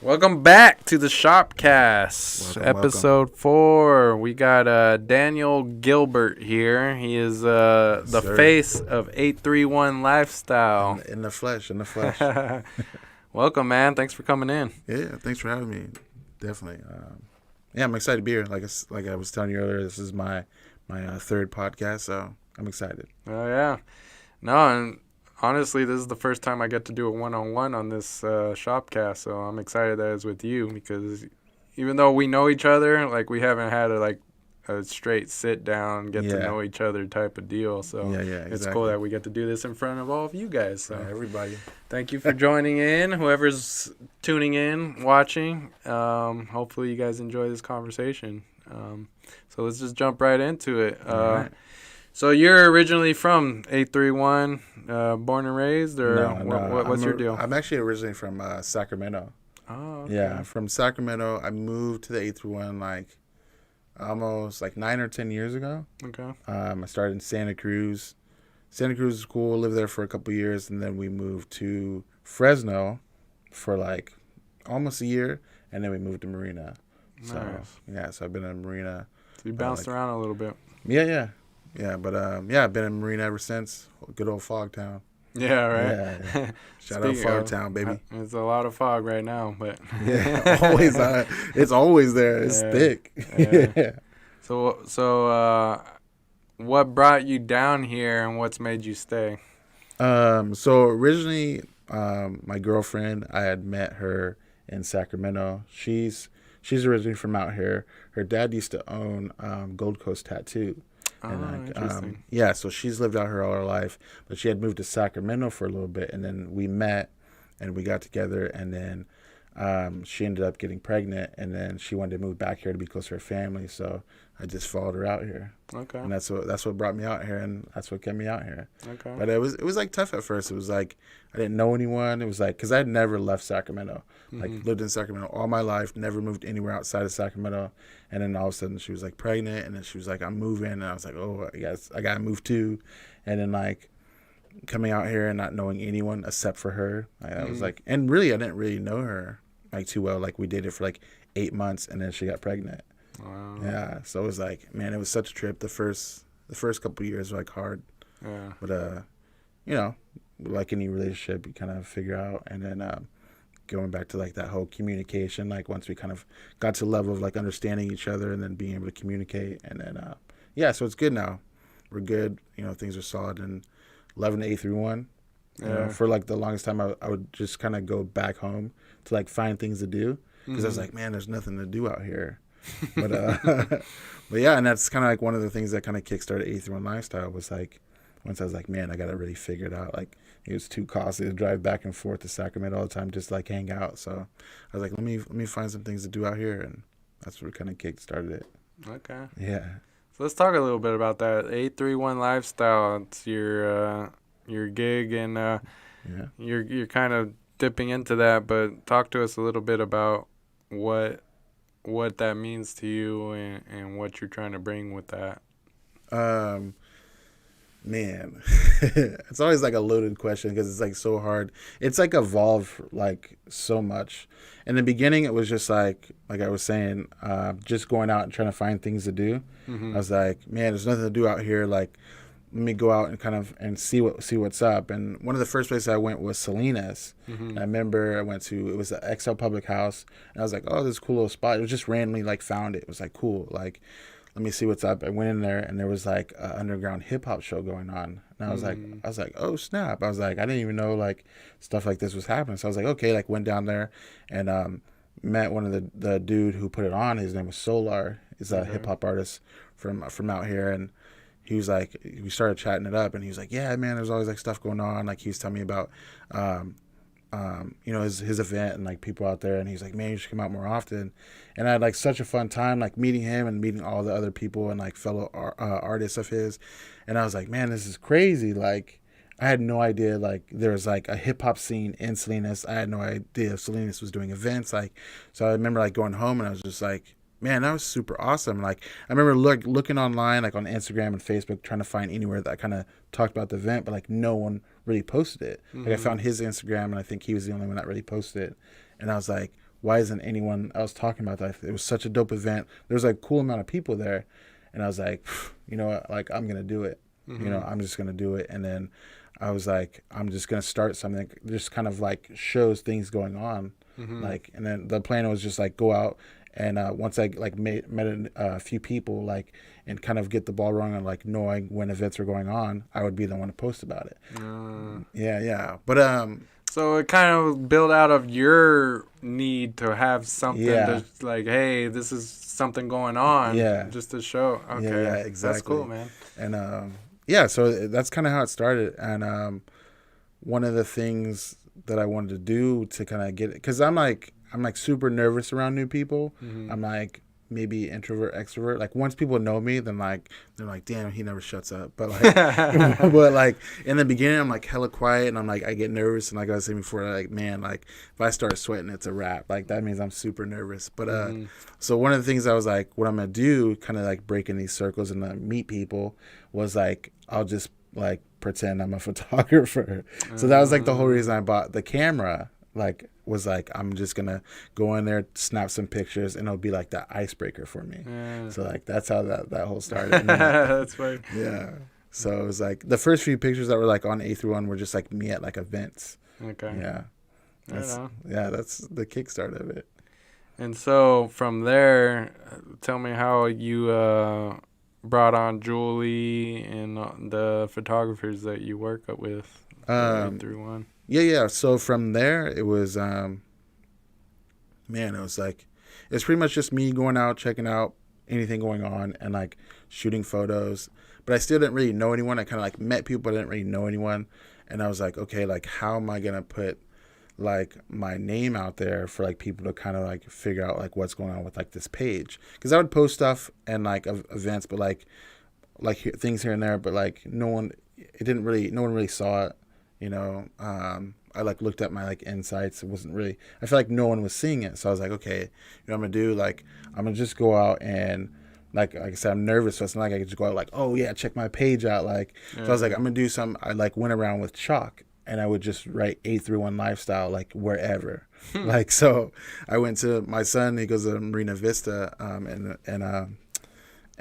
Welcome back to the Shopcast, Welcome. episode 4. We got Daniel Gilbert here. He is the Sir. face of 831 Lifestyle. In the flesh. Welcome, man. Thanks for coming in. Yeah, thanks for having me. Definitely. Yeah, I'm excited to be here. Like I was telling you earlier, this is my third podcast, so I'm excited. Oh, yeah. No, and honestly, this is the first time I get to do a one-on-one on this Shopcast, so I'm excited that it's with you because even though we know each other, like we haven't had a straight sit down, get to know each other type of deal. So exactly. It's cool that we get to do this in front of all of you guys. So everybody. Thank you for joining in. Whoever's tuning in, watching, hopefully you guys enjoy this conversation. So let's just jump right into it. All right. So you're originally from 831, born and raised, or No. What's your deal? I'm actually originally from Sacramento. Oh, okay. Yeah, from Sacramento. I moved to the 831 almost 9 or 10 years ago. Okay. I started in Santa Cruz. Santa Cruz is cool. Lived there for a couple of years, and then we moved to Fresno for almost a year, and then we moved to Marina. Nice. So I've been in Marina. So you bounced around a little bit. Yeah. But I've been in Marina ever since. Good old Fog Town. Yeah, right. Yeah. Shout out Fog Town, baby. There's a lot of fog right now, but yeah, always. It's always there. It's thick. Yeah. So, what brought you down here, and what's made you stay? So originally, my girlfriend, I had met her in Sacramento. She's originally from out here. Her dad used to own Gold Coast Tattoo. Interesting. So she's lived out here all her life, but she had moved to Sacramento for a little bit, and then we met, and we got together, and then she ended up getting pregnant, and then she wanted to move back here to be close to her family, so I just followed her out here. Okay. And that's what brought me out here, and that's what kept me out here. Okay. But it was tough at first. It was I didn't know anyone. It was because I had never left Sacramento. Lived in Sacramento all my life, never moved anywhere outside of Sacramento. And then all of a sudden she was pregnant, and then she was I'm moving, and I was oh, I guess I gotta move too. And then coming out here and not knowing anyone except for her, I was and really I didn't really know her too well. We dated for 8 months, and then she got pregnant. Wow. Yeah, so it was man, it was such a trip. The first couple of years were hard. Yeah. But like any relationship, you kind of figure out, and then going back to that whole communication, once we kind of got to the level of understanding each other, and then being able to communicate, and then so it's good now. We're good. Things are solid, and loving the 831. For the longest time, I would just kind of go back home to find things to do, because I was man, there's nothing to do out here. But but yeah, and that's kind of one of the things that kind of kickstarted 831 Lifestyle was once I was man, I got to really figure it out. It was too costly to drive back and forth to Sacramento all the time, just hang out. So I was let me find some things to do out here, and that's what kind of kickstarted it. Okay. Yeah. So let's talk a little bit about that 831 Lifestyle. It's your gig, and you're kind of dipping into that, but talk to us a little bit about what that means to you, and what you're trying to bring with that. Man, it's always a loaded question because it's so hard. It's evolved so much. In the beginning, it was just like I was saying, just going out and trying to find things to do. I was man, there's nothing to do out here. Let me go out and see what's up. And one of the first places I went was Salinas. I remember I went to, it was the XL Public House, and I was oh, this cool little spot. It was just randomly found it. It was cool. Let me see what's up. I went in there, and there was an underground hip hop show going on. And I was oh snap. I was I didn't even know stuff like this was happening. So I was okay, went down there and met one of the dude who put it on. His name was Solar. He's a hip hop artist from out here, and he was we started chatting it up, and he was yeah, man, there's always stuff going on. He was telling me about his event and people out there, and he's man, you should come out more often. And I had such a fun time meeting him and meeting all the other people and fellow artists of his. And I was man, this is crazy. I had no idea there was a hip hop scene in Salinas. I had no idea Salinas was doing events. So I remember going home, and I was just man, that was super awesome. I remember looking online, on Instagram and Facebook, trying to find anywhere that kind of talked about the event, but no one really posted it. I found his Instagram, and I think he was the only one that really posted it. And I was why isn't anyone else talking about that? It was such a dope event. There was like a cool amount of people there, and I was like, you know what, like I'm gonna do it. Mm-hmm. You know, I'm just gonna do it. And then I was like, I'm just gonna start something that just kind of like shows things going on. Mm-hmm. Like, and then the plan was just like go out and once I like met a few people, like, and kind of get the ball rolling on like knowing when events were going on, I would be the one to post about it. Yeah. But so it kind of built out of your need to have something to like, hey, this is something going on. Yeah. Just to show. Okay. Yeah, exactly. That's cool, man. And yeah, so that's kind of how it started. And one of the things that I wanted to do to kind of get it, because I'm like super nervous around new people. Mm-hmm. I'm like maybe introvert, extrovert. Like once people know me, then like they're like, damn, he never shuts up. But like, but like in the beginning, I'm like hella quiet, and I'm like I get nervous, and like I was saying before, like man, like if I start sweating, it's a wrap. Like that means I'm super nervous. But so one of the things I was like, what I'm gonna do, kind of like break in these circles and meet people, was like I'll just like pretend I'm a photographer. So that was like the whole reason I bought the camera. Like was like I'm just gonna go in there, snap some pictures, and it'll be like that icebreaker for me. So like that's how that whole started. That's funny. Yeah. So it was like the first few pictures that were like on A31 were just like me at like events. Okay. Yeah. That's the kickstart of it. And so from there, tell me how you brought on Julie and the photographers that you work with. Through one. Yeah. So from there, it was, man, it was like, it's pretty much just me going out, checking out anything going on, and like shooting photos. But I still didn't really know anyone. I kind of like met people, but I didn't really know anyone. And I was like, okay, like how am I gonna put like my name out there for like people to kind of like figure out like what's going on with like this page? Because I would post stuff and like events, but like things here and there, but like no one really saw it. You know, I like looked at my like insights. It wasn't really, I feel like no one was seeing it. So I was like, okay, you know what I'm gonna do? Like, I'm gonna just go out and like I said, I'm nervous. So it's not like I could just go out like, oh yeah, check my page out. Like, so I was like, I'm gonna do some, I like went around with chalk and I would just write 831 lifestyle, like wherever. Like, so I went to my son, he goes to Marina Vista,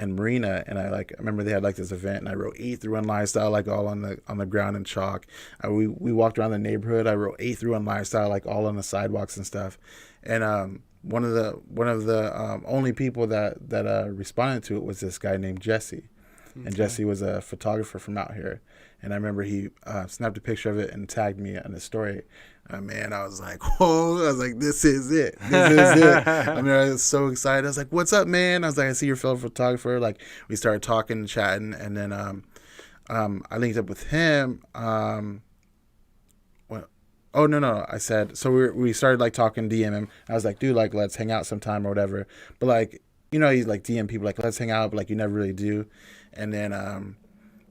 and Marina, and I remember they had like this event, and I wrote 831 lifestyle like all on the ground in chalk. We walked around the neighborhood. I wrote 831 lifestyle like all on the sidewalks and stuff. And one of the only people that responded to it was this guy named Jesse, and Jesse was a photographer from out here. And I remember he snapped a picture of it and tagged me in the story. Man, I was like, whoa. I was like, this is it. This is it. I mean, I was so excited. I was like, what's up, man? I was like, I see your fellow photographer. Like, we started talking, chatting. And then I linked up with him. Oh, no. I said, so we started, like, talking, DM him. I was like, dude, like, let's hang out sometime or whatever. But, like, you know, he's, like, DM people, like, let's hang out. But, like, you never really do. And then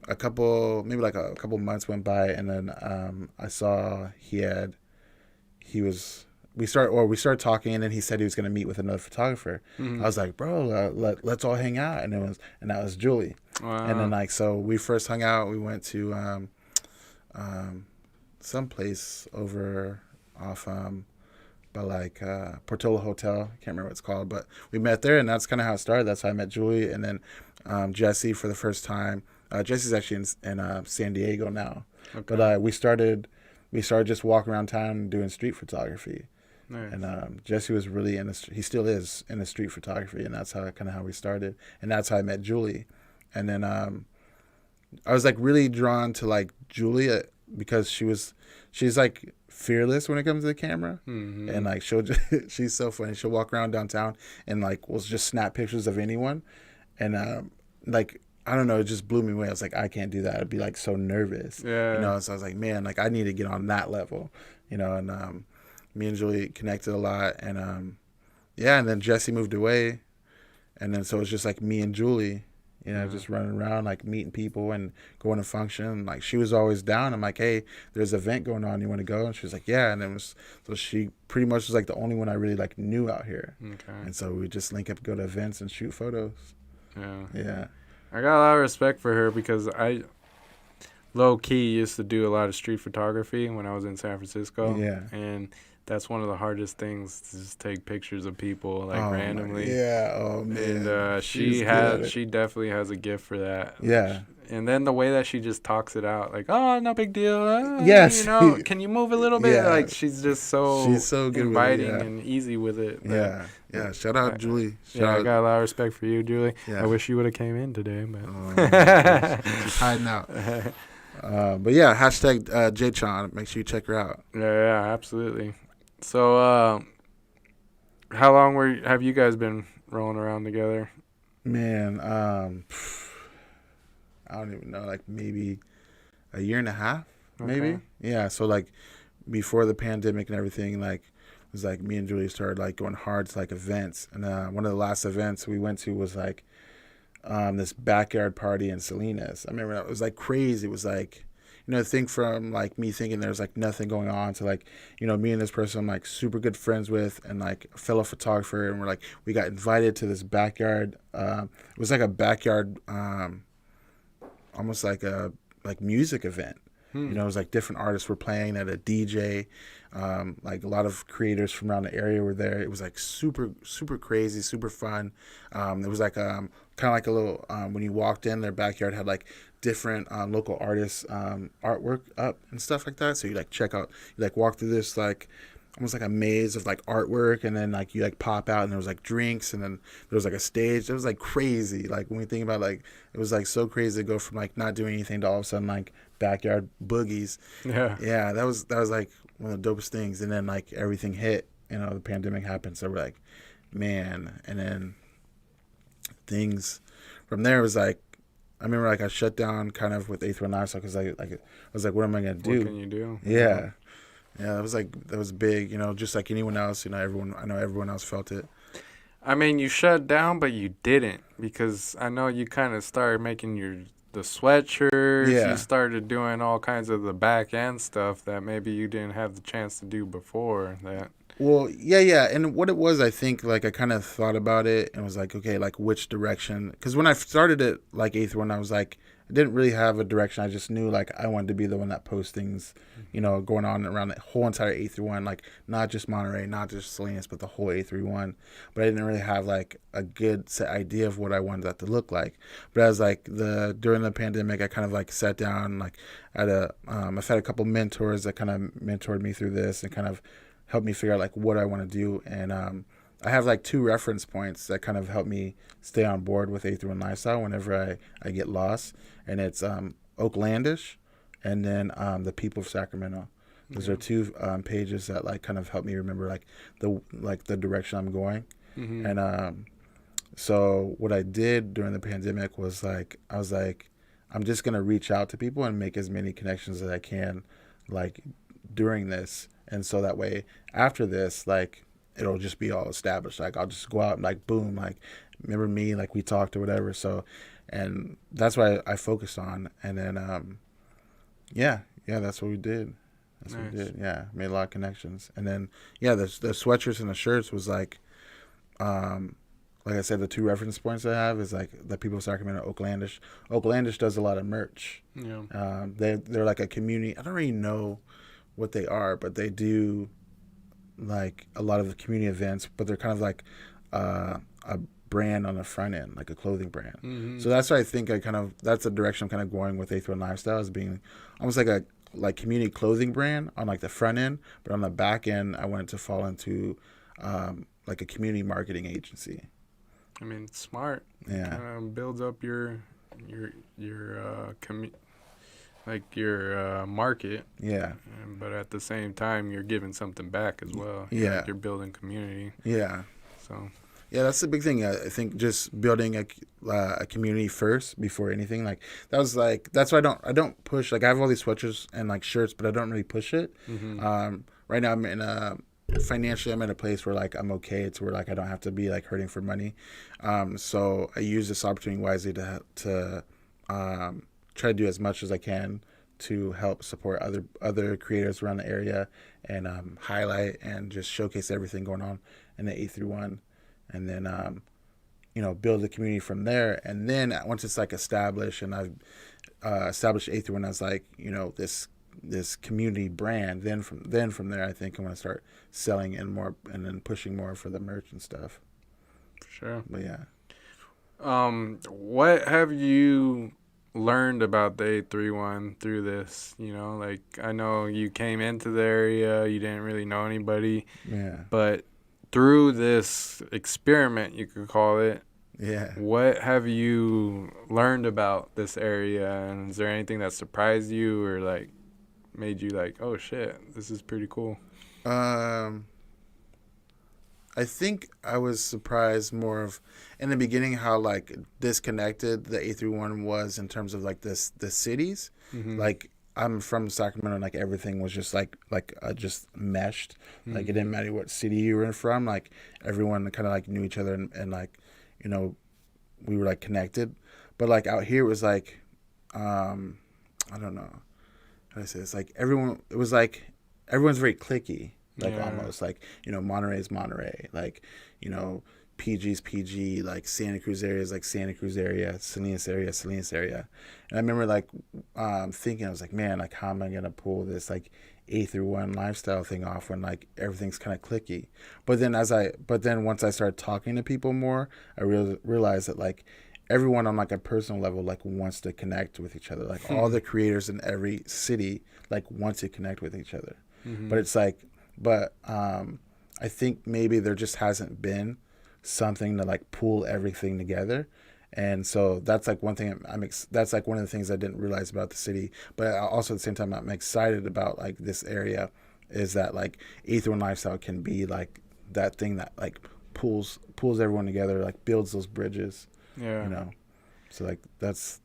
a couple months went by, and then I saw we started talking, and then he said he was going to meet with another photographer. I was like, bro, let's all hang out. And that was Julie. Wow. And then like, so we first hung out, we went to some place over off by like Portola Hotel. I can't remember what it's called, but we met there, and that's kind of how it started. That's how I met Julie. And then Jesse for the first time. Jesse's actually in San Diego now. Okay. But we started just walking around town doing street photography. Nice. And Jesse was really he still is in the street photography, and that's how we started. And that's how I met Julie. And then I was like really drawn to like Julie because she's like fearless when it comes to the camera. Mm-hmm. And like she's so funny. She'll walk around downtown and like will just snap pictures of anyone. And like, I don't know, it just blew me away. I was like, I can't do that. I'd be like so nervous. Yeah. You know, so I was like, man, like I need to get on that level, you know. And me and Julie connected a lot, and and then Jesse moved away, and then so it was just like me and Julie, you know, just running around like meeting people and going to function. And, like she was always down. I'm like, hey, there's an event going on. You want to go? And she was like, yeah. And then so she pretty much was like the only one I really like knew out here. Okay. And so we just link up, go to events, and shoot photos. Yeah. Yeah. I got a lot of respect for her because I low-key used to do a lot of street photography when I was in San Francisco. Yeah. And that's one of the hardest things to just take pictures of people like randomly. Yeah. Oh man. And She's good at it. she definitely has a gift for that. Yeah. And then the way that she just talks it out, like, oh, no big deal. Yes. You know, can you move a little bit? Yeah. Like, she's just so She's so good with it. inviting Yeah. and easy with it. Yeah. Yeah. Shout out Julie. I got a lot of respect for you, Julie. Yeah. I wish you would have came in today, but she's hiding out. But yeah, hashtag JChan. Make sure you check her out. Yeah, absolutely. So, how long have you guys been rolling around together? Man, I don't even know, like maybe a year and a half, maybe. Okay. Yeah, so like before the pandemic and everything, like it was like me and Julie started like going hard to like events, and one of the last events we went to was like this backyard party in Salinas. I remember it was like crazy. It was like, you know, think from like me thinking there's like nothing going on to like, you know, me and this person I'm like super good friends with and like a fellow photographer, and we got invited to this backyard. It was like a backyard, almost like a music event. You know, it was like different artists were playing at a DJ. Like a lot of creators from around the area were there. It was like super, super crazy, super fun. It was like kind of like a little, when you walked in, their backyard had like different local artists artwork up and stuff like that. So you like check out, you like walk through this like almost like a maze of like artwork, and then like you like pop out and there was like drinks, and then there was like a stage. It was like crazy. Like when we think about like, it was like so crazy to go from like not doing anything to all of a sudden like backyard boogies. Yeah, that was like one of the dopest things. And then like everything hit, you know, the pandemic happened, so we're like, man. And then things from there was like, I remember like I shut down kind of with 8th One Lifestyle because I was like, what am I gonna do? What can you do? Yeah, that was big. You know, just like anyone else. You know, everyone else felt it. I mean, you shut down, but you didn't, because I know you kind of started making the sweatshirts. Yeah. You started doing all kinds of the back end stuff that maybe you didn't have the chance to do before that. Well, yeah. And what it was, I think, like, I kind of thought about it and was like, okay, like, which direction? Because when I started it, like, 8th One, I was like, I didn't really have a direction. I just knew, like, I wanted to be the one that posts things, you know, going on around the whole entire 8th One, like, not just Monterey, not just Salinas, but the whole 8th One. But I didn't really have, like, a good set idea of what I wanted that to look like. But as, like, during the pandemic, I kind of, like, sat down, like, I've had a couple mentors that kind of mentored me through this and kind of helped me figure out like what I want to do. And I have like 2 reference points that kind of help me stay on board with 8th One Lifestyle whenever I get lost. And it's Oaklandish and then the People of Sacramento. Those are 2 pages that like kind of help me remember like the direction I'm going. Mm-hmm. And so what I did during the pandemic was like, I was like, I'm just going to reach out to people and make as many connections as I can like during this. And so that way, after this, like, it'll just be all established. Like, I'll just go out and, like, boom, like, remember me, like, we talked or whatever. So, and that's what I focused on. And then, yeah, that's what we did. That's nice. What we did. Yeah, made a lot of connections. And then, yeah, the sweatshirts and the shirts was, like I said, the 2 reference points I have is, like, the People of Sacramento, Oaklandish. Oaklandish does a lot of merch. Yeah. They're like a community. I don't really know what they are, but they do like a lot of the community events, but they're kind of like a brand on the front end, like a clothing brand. Mm-hmm. So that's what I think that's the direction I'm kind of going with 8th One Lifestyle, is being almost like a community clothing brand on like the front end, but on the back end I wanted to fall into like a community marketing agency. I mean, it's smart. Yeah. Kind of builds up your market. Yeah. But at the same time, you're giving something back as well. Yeah. Like you're building community. Yeah. So. Yeah, that's the big thing. I think just building a community first before anything. Like that's why I don't push. Like I have all these sweatshirts and like shirts, but I don't really push it. Mm-hmm. Right now, financially, I'm at a place where like I'm okay. It's where like I don't have to be like hurting for money. So I use this opportunity wisely to try to do as much as I can to help support other creators around the area and highlight and just showcase everything going on in the 8th One, and then build the community from there. And then once it's like established, and I've established 8th One as like this this community brand. Then from there, I think I'm gonna start selling and more, and then pushing more for the merch and stuff. For sure. But yeah. What have you learned about the 831 through this? You know, like I know you came into the area, you didn't really know anybody, Yeah. but through this experiment, you could call it, Yeah. what have you learned about this area? And is there anything that surprised you or like made you like, oh shit, this is pretty cool? Um, I think I was surprised more of in the beginning how like disconnected the 831 was in terms of like the cities. Mm-hmm. Like I'm from Sacramento, and like everything was just just meshed. Mm-hmm. Like it didn't matter what city you were from. Like everyone kind of like knew each other, and like you know we were like connected. But like out here it was like I don't know how to say this. Like everyone, it was like everyone's very cliquey. Like Yeah. almost like Monterey's Monterey, like PG's PG, like Santa Cruz area is like Santa Cruz area, Salinas area. And I remember like thinking, I was like, man, like how am I gonna pull this like 831 lifestyle thing off when like everything's kind of cliquey? But then once I started talking to people more, I realized that like everyone on like a personal level like wants to connect with each other. Like all the creators in every city like want to connect with each other. Mm-hmm. But it's like, I think maybe there just hasn't been something to like pull everything together, and so that's like one thing that's like one of the things I didn't realize about the city. But also at the same time, I'm excited about like this area, is that like Ether and Lifestyle can be like that thing that like pulls everyone together, like builds those bridges. Yeah. You know, so like that's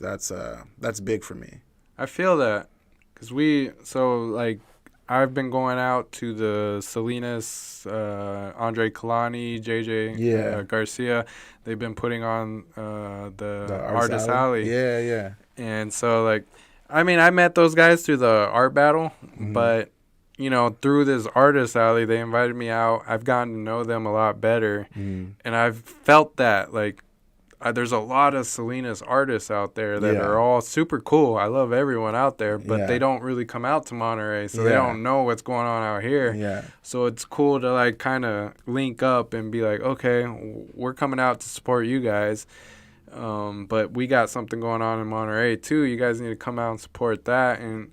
big for me. I feel that because like I've been going out to the Salinas, Andre Kalani, JJ Yeah. Garcia. They've been putting on the Artist Artist Alley. Yeah, yeah. And so, like, I mean, I met those guys through the art battle, but, you know, through this Artist Alley, they invited me out. I've gotten to know them a lot better. And I've felt that, like, there's a lot of Salinas artists out there that are all super cool. I love everyone out there, but they don't really come out to Monterey, so they don't know what's going on out here. Yeah. So it's cool to like kind of link up and be like, okay, we're coming out to support you guys, but we got something going on in Monterey too. You guys need to come out and support that. And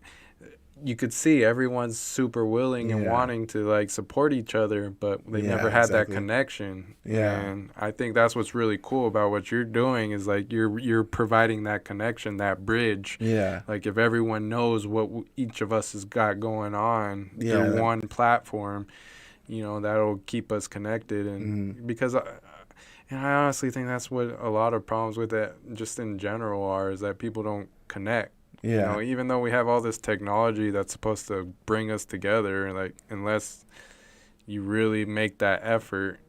you could see everyone's super willing and wanting to like support each other, but they never had that connection. Yeah. And I think that's what's really cool about what you're doing is like you're providing that connection, that bridge. Yeah. Like if everyone knows what each of us has got going on through one platform, you know, that'll keep us connected. And because I honestly think that's what a lot of problems with it just in general are, is that people don't connect. Yeah. You know, even though we have all this technology that's supposed to bring us together, like unless you really make that effort,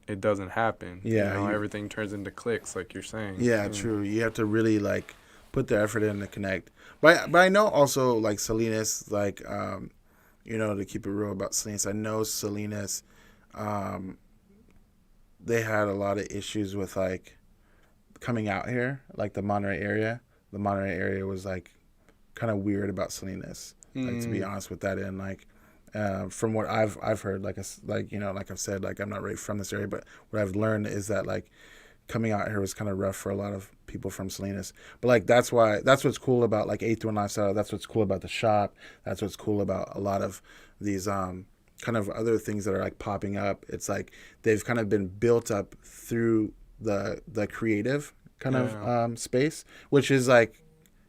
it doesn't happen. Yeah. You know, everything turns into clicks, like you're saying. Yeah, true. You have to really like put the effort in to connect. But I know also like Salinas, like you know, to keep it real about Salinas, I know Salinas, they had a lot of issues with like coming out here, like the Monterey area. The Monterey area was like kind of weird about Salinas, like, to be honest with that. And like from what I've heard, like you know, like I've said, like I'm not really from this area, but what I've learned is that like coming out here was kind of rough for a lot of people from Salinas. But like that's what's cool about like 831 Lifestyle. That's what's cool about the shop. That's what's cool about a lot of these kind of other things that are like popping up. It's like they've kind of been built up through the creative kind of space, which is like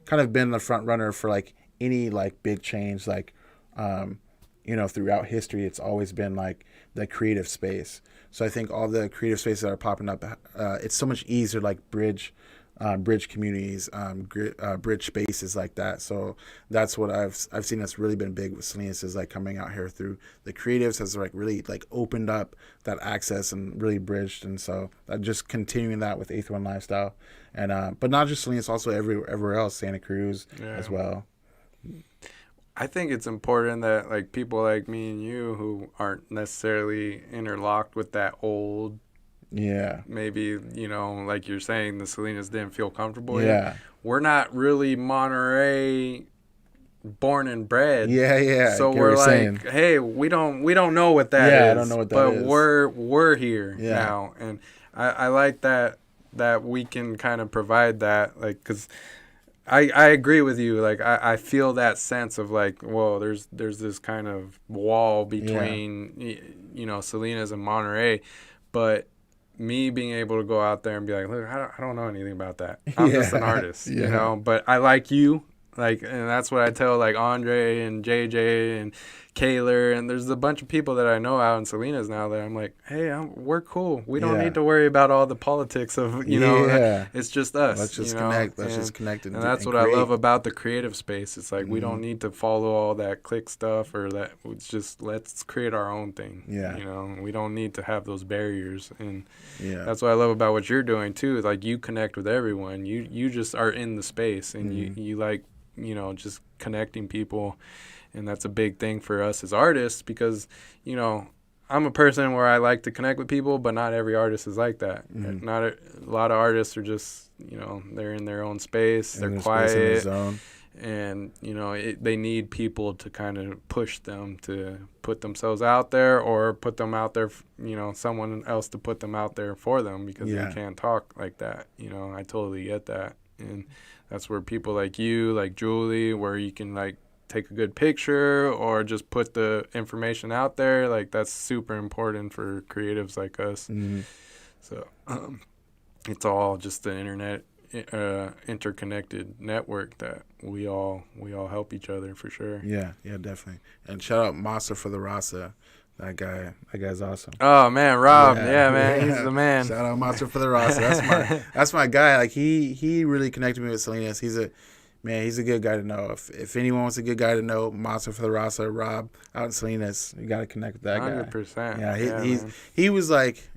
kind of been the front runner for like any like big change, like you know, throughout history. It's always been like the creative space. So I think all the creative spaces that are popping up, it's so much easier to like bridge communities, bridge spaces like that. So that's what I've seen that's really been big with Salinas, is like coming out here through the creatives has like really like opened up that access and really bridged. And so just continuing that with 831 Lifestyle, and but not just Salinas, also everywhere else, Santa Cruz as well. I think it's important that like people like me and you who aren't necessarily interlocked with that old, maybe, you know, like you're saying, the Salinas didn't feel comfortable yet. We're not really Monterey born and bred. Yeah. So we're like, saying. Hey, we don't know what that is. Yeah, I don't know what that is. But we're here now, and I like that we can kind of provide that, like, because I agree with you. Like, I feel that sense of like, whoa, there's this kind of wall between Salinas and Monterey, but me being able to go out there and be like, look, I don't know anything about that. I'm just an artist, but I like you. Like, and that's what I tell like Andre and JJ and Kaylor, and there's a bunch of people that I know out in Salinas now that I'm like, hey, we're cool. We don't need to worry about all the politics of it's just us. Let's just connect. Let's just connect and that's what create. I love about the creative space. It's like we don't need to follow all that click stuff or that. It's just let's create our own thing. We don't need to have those barriers, and that's what I love about what you're doing too. Is like you connect with everyone. You just are in the space, and you like just connecting people. And that's a big thing for us as artists because, I'm a person where I like to connect with people, but not every artist is like that. Not a lot of artists are just, they're in their own space, they're quiet, and, they need people to kind of push them to put themselves out there or put them out there, someone else to put them out there for them because they can't talk like that. I totally get that. And that's where people like you, like Julie, where you can like take a good picture or just put the information out there. Like that's super important for creatives like us. So it's all just the internet interconnected network that we all help each other for sure. Yeah, definitely. And shout out Masa for the Rasa. That guy's awesome. Oh man, Rob, man, he's the man. Shout out Monster for the Rasa. That's my guy. Like he really connected me with Salinas. He's a good guy to know. If anyone wants a good guy to know, Monster for the Rasa, Rob out in Salinas, you got to connect with that 100%. guy. Yeah, he was like,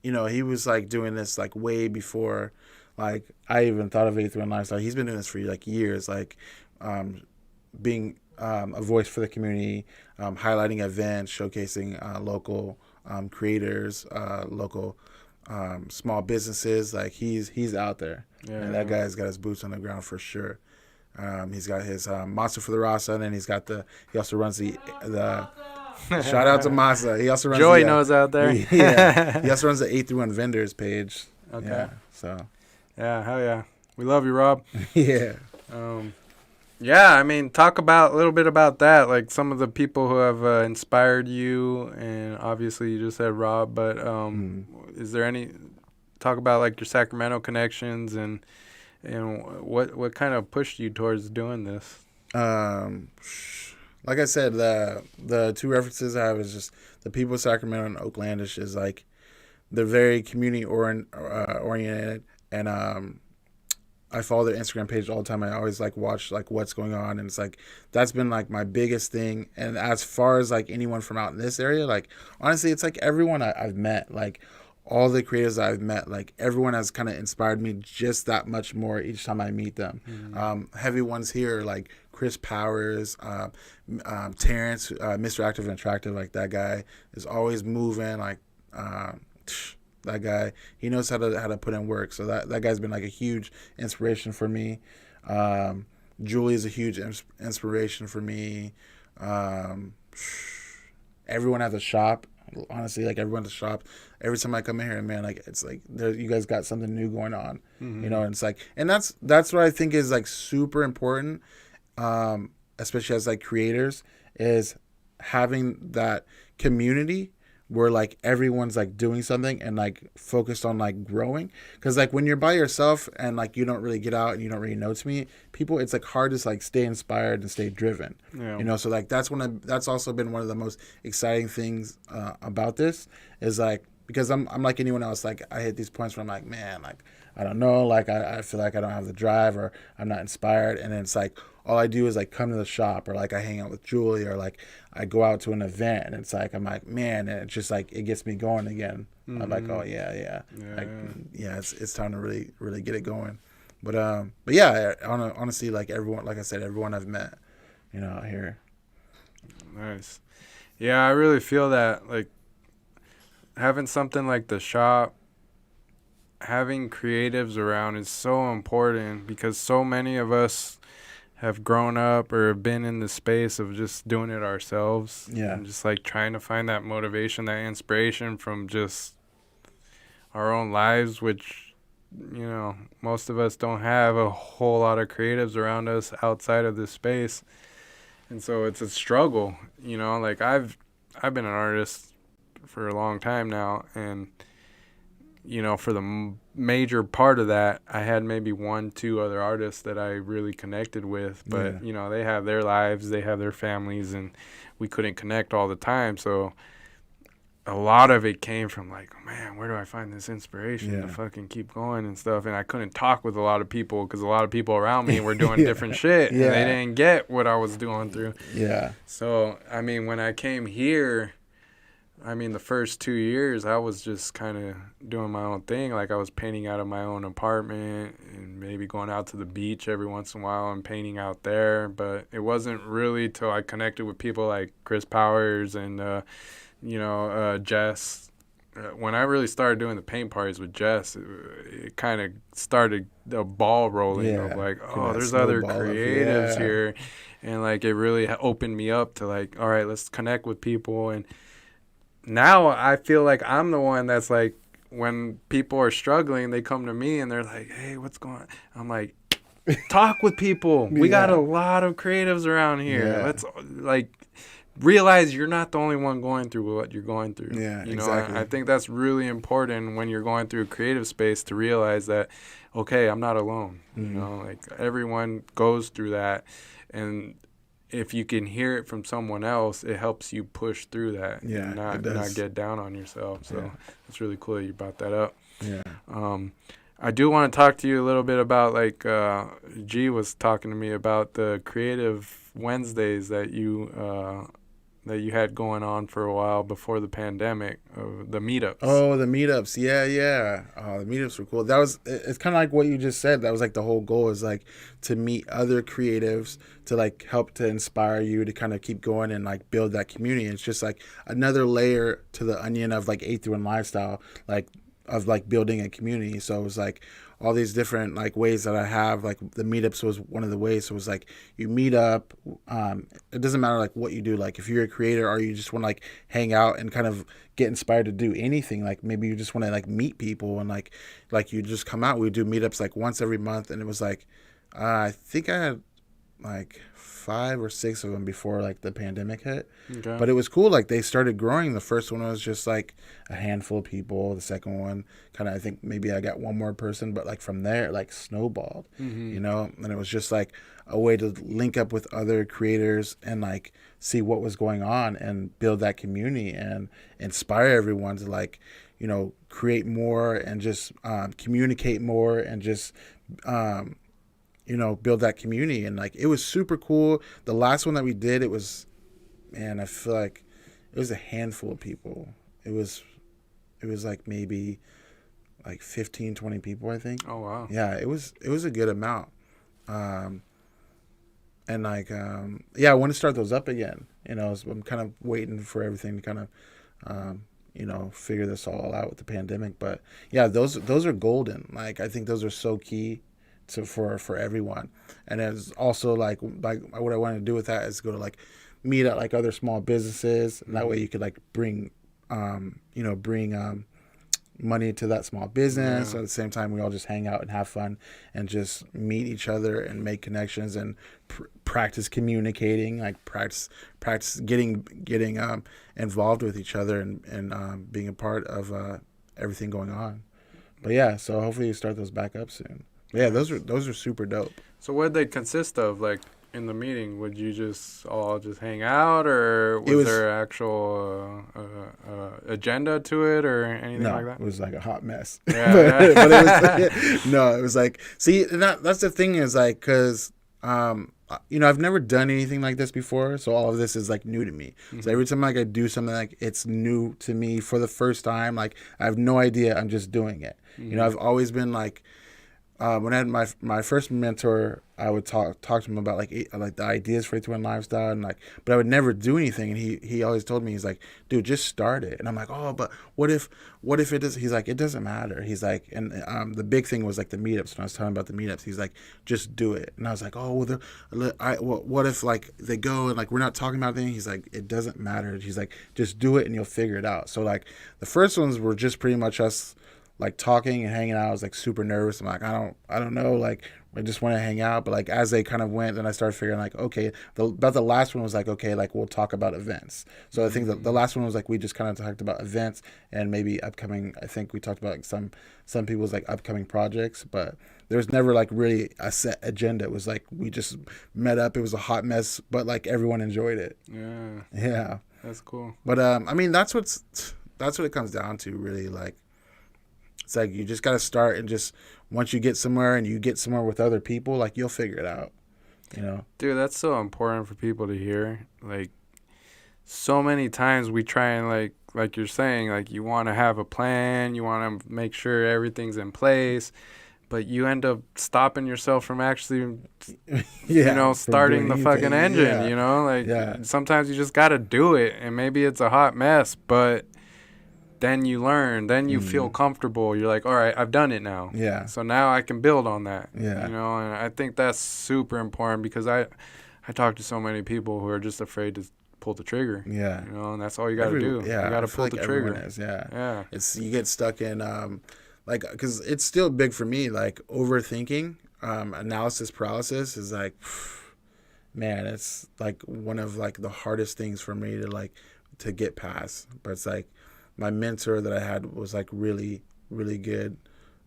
he was like doing this like way before, like I even thought of 831 Lifestyle. He's been doing this for like years, like being a voice for the community, highlighting events, showcasing local creators, local small businesses. Like he's out there, and that guy's got his boots on the ground for sure. He's got his Monster for the Rasa, and then he also runs the shout out to Masa. He also runs Joey knows out there. He also runs the 831 vendors page. Okay. Yeah, hell yeah. We love you, Rob. Yeah. I mean, talk about a little bit about that, like some of the people who have inspired you, and obviously you just said Rob, but is there any talk about like your Sacramento connections and what kind of pushed you towards doing this? Like I said, the two references I have is just the people of Sacramento and Oaklandish is like they're very community oriented, and I follow their Instagram page all the time. I always like watch like what's going on, and it's like that's been like my biggest thing. And as far as like anyone from out in this area, like honestly, it's like everyone I've met, like all the creators that I've met, like everyone has kind of inspired me just that much more each time I meet them. Heavy ones here like Chris Powers, Terrence, Mr. Active and Attractive, like that guy is always moving. Like that guy, he knows how to put in work. So that guy's been like a huge inspiration for me. Julie is a huge inspiration for me. Everyone at the shop, honestly, like everyone at the shop, every time I come in here, man, like it's like you guys got something new going on, and it's like, and that's what I think is like super important, especially as like creators, is having that community where like everyone's like doing something and like focused on like growing. Because like when you're by yourself and like you don't really get out and you don't really know people, it's like hard to like stay inspired and stay driven. So like that's also been one of the most exciting things about this is like, because I'm like anyone else, like I hit these points where I'm like, man, like I don't know, like I feel like I don't have the drive or I'm not inspired, and then it's like all I do is like come to the shop, or like I hang out with Julie, or like I go out to an event, and it's like I'm like, man, and it's just like it gets me going again. I'm like, oh yeah, like it's time to really really get it going. But yeah, honestly, like everyone, like I said, everyone I've met, out here. Nice. Yeah, I really feel that like having something like the shop, having creatives around is so important, because so many of us have grown up or been in the space of just doing it ourselves. Yeah. And just like trying to find that motivation, that inspiration from just our own lives, which, you know, most of us don't have a whole lot of creatives around us outside of this space. And so it's a struggle, you know, like I've been an artist for a long time now, and you know, for the major part of that, I had maybe 1-2 other artists that I really connected with, but you know, they have their lives, they have their families, and we couldn't connect all the time. So a lot of it came from like, man, where do I find this inspiration to fucking keep going and stuff? And I couldn't talk with a lot of people because a lot of people around me were doing different shit, and they didn't get what I was going through. Yeah. So, I mean, when I came here, I mean, the first 2 years, I was just kind of doing my own thing. Like, I was painting out of my own apartment and maybe going out to the beach every once in a while and painting out there. But it wasn't really till I connected with people like Chris Powers and, Jess. When I really started doing the paint parties with Jess, it kind of started a ball rolling of like, oh, there's other creatives here. And, like, it really opened me up to, like, all right, let's connect with people. And now I feel like I'm the one that's like, when people are struggling, they come to me and they're like, hey, what's going on? I'm like, talk with people. We got a lot of creatives around here. Let's like realize you're not the only one going through what you're going through. Yeah, you know, exactly. I think that's really important when you're going through a creative space to realize that, okay, I'm not alone. You know, like everyone goes through that. And if you can hear it from someone else, it helps you push through that and not get down on yourself. So it's really cool that you brought that up. Yeah. I do want to talk to you a little bit about, like, G was talking to me about the creative Wednesdays that you had going on for a while before the pandemic, the meetups. Oh, the meetups. Yeah. Oh, the meetups were cool. It's kind of like what you just said. That was like the whole goal, is like to meet other creatives, to like help to inspire you to kind of keep going and like build that community. It's just like another layer to the onion of like 831 lifestyle, like of like building a community. So it was like all these different like ways that I have, like the meetups was one of the ways. So it was like you meet up. It doesn't matter like what you do. Like if you're a creator or you just want to like hang out and kind of get inspired to do anything, like maybe you just want to like meet people and like you just come out. We do meetups like once every month, and it was like I think I had like 5 or 6 of them before like the pandemic hit. Okay. But it was cool. Like they started growing. The first one was just like a handful of people. The second one kind of, I think maybe I got one more person, but like from there it like snowballed, you know? And it was just like a way to link up with other creators and like see what was going on and build that community and inspire everyone to like, you know, create more and just communicate more and just you know, build that community. And like it was super cool. The last one that we did, it was, man, I feel like it was a handful of people. It was like maybe like 15, 20 people, I think. Oh wow. Yeah, it was a good amount. And like I want to start those up again. You know, so I'm kind of waiting for everything to kind of you know, figure this all out with the pandemic. But yeah, those are golden. Like I think those are so key for everyone. And it's also like what I wanted to do with that is go to like meet at like other small businesses, and that way you could like bring money to that small business. At the same time, we all just hang out and have fun and just meet each other and make connections and practice communicating, like practice getting involved with each other and being a part of everything going on. But yeah, so hopefully you start those back up soon. Yeah, those are super dope. So what did they consist of? Like in the meeting, would you just all just hang out, or was there an actual agenda to it, or anything like that? It was like a hot mess. Yeah, but it was it was like, see, that's the thing is like, because you know, I've never done anything like this before, so all of this is like new to me. So every time like I do something, like it's new to me for the first time. Like I have no idea, I'm just doing it. You know, I've always been like When I had my first mentor, I would talk to him about like the ideas for 831 lifestyle, and like, but I would never do anything. And he always told me, he's like, dude, just start it. And I'm like, oh, but what if it does? He's like, it doesn't matter. He's like, and the big thing was like the meetups. When I was talking about the meetups, he's like, just do it. And I was like, oh, what if like they go and like we're not talking about anything? He's like, it doesn't matter. He's like, just do it and you'll figure it out. So like the first ones were just pretty much us like talking and hanging out. I was like super nervous. I'm like, I don't know. Like, I just want to hang out. But like, as they kind of went, then I started figuring like, okay, about the last one was like, okay, like we'll talk about events. So I think the last one was like, we just kind of talked about events and maybe upcoming, I think we talked about like some people's like upcoming projects, but there was never like really a set agenda. It was like, we just met up. It was a hot mess, but like everyone enjoyed it. Yeah. Yeah. That's cool. But, I mean, that's what it comes down to really. Like, it's like you just got to start, and just once you get somewhere and you get somewhere with other people, like you'll figure it out, you know? Dude, that's so important for people to hear. Like, so many times we try and like you're saying, like you want to have a plan, you want to make sure everything's in place, but you end up stopping yourself from actually, starting the fucking engine, Like sometimes you just got to do it, and maybe it's a hot mess, but then you learn, then you feel comfortable. You're like, all right, I've done it now. Yeah. So now I can build on that. Yeah. And I think that's super important, because I talk to so many people who are just afraid to pull the trigger. Yeah. And that's all you got to do. Yeah. You got to pull like the trigger. Yeah. You get stuck in, like, because it's still big for me, like overthinking, analysis paralysis is like, man, it's like one of like the hardest things for me to get past. But it's like, my mentor that I had was like really, really good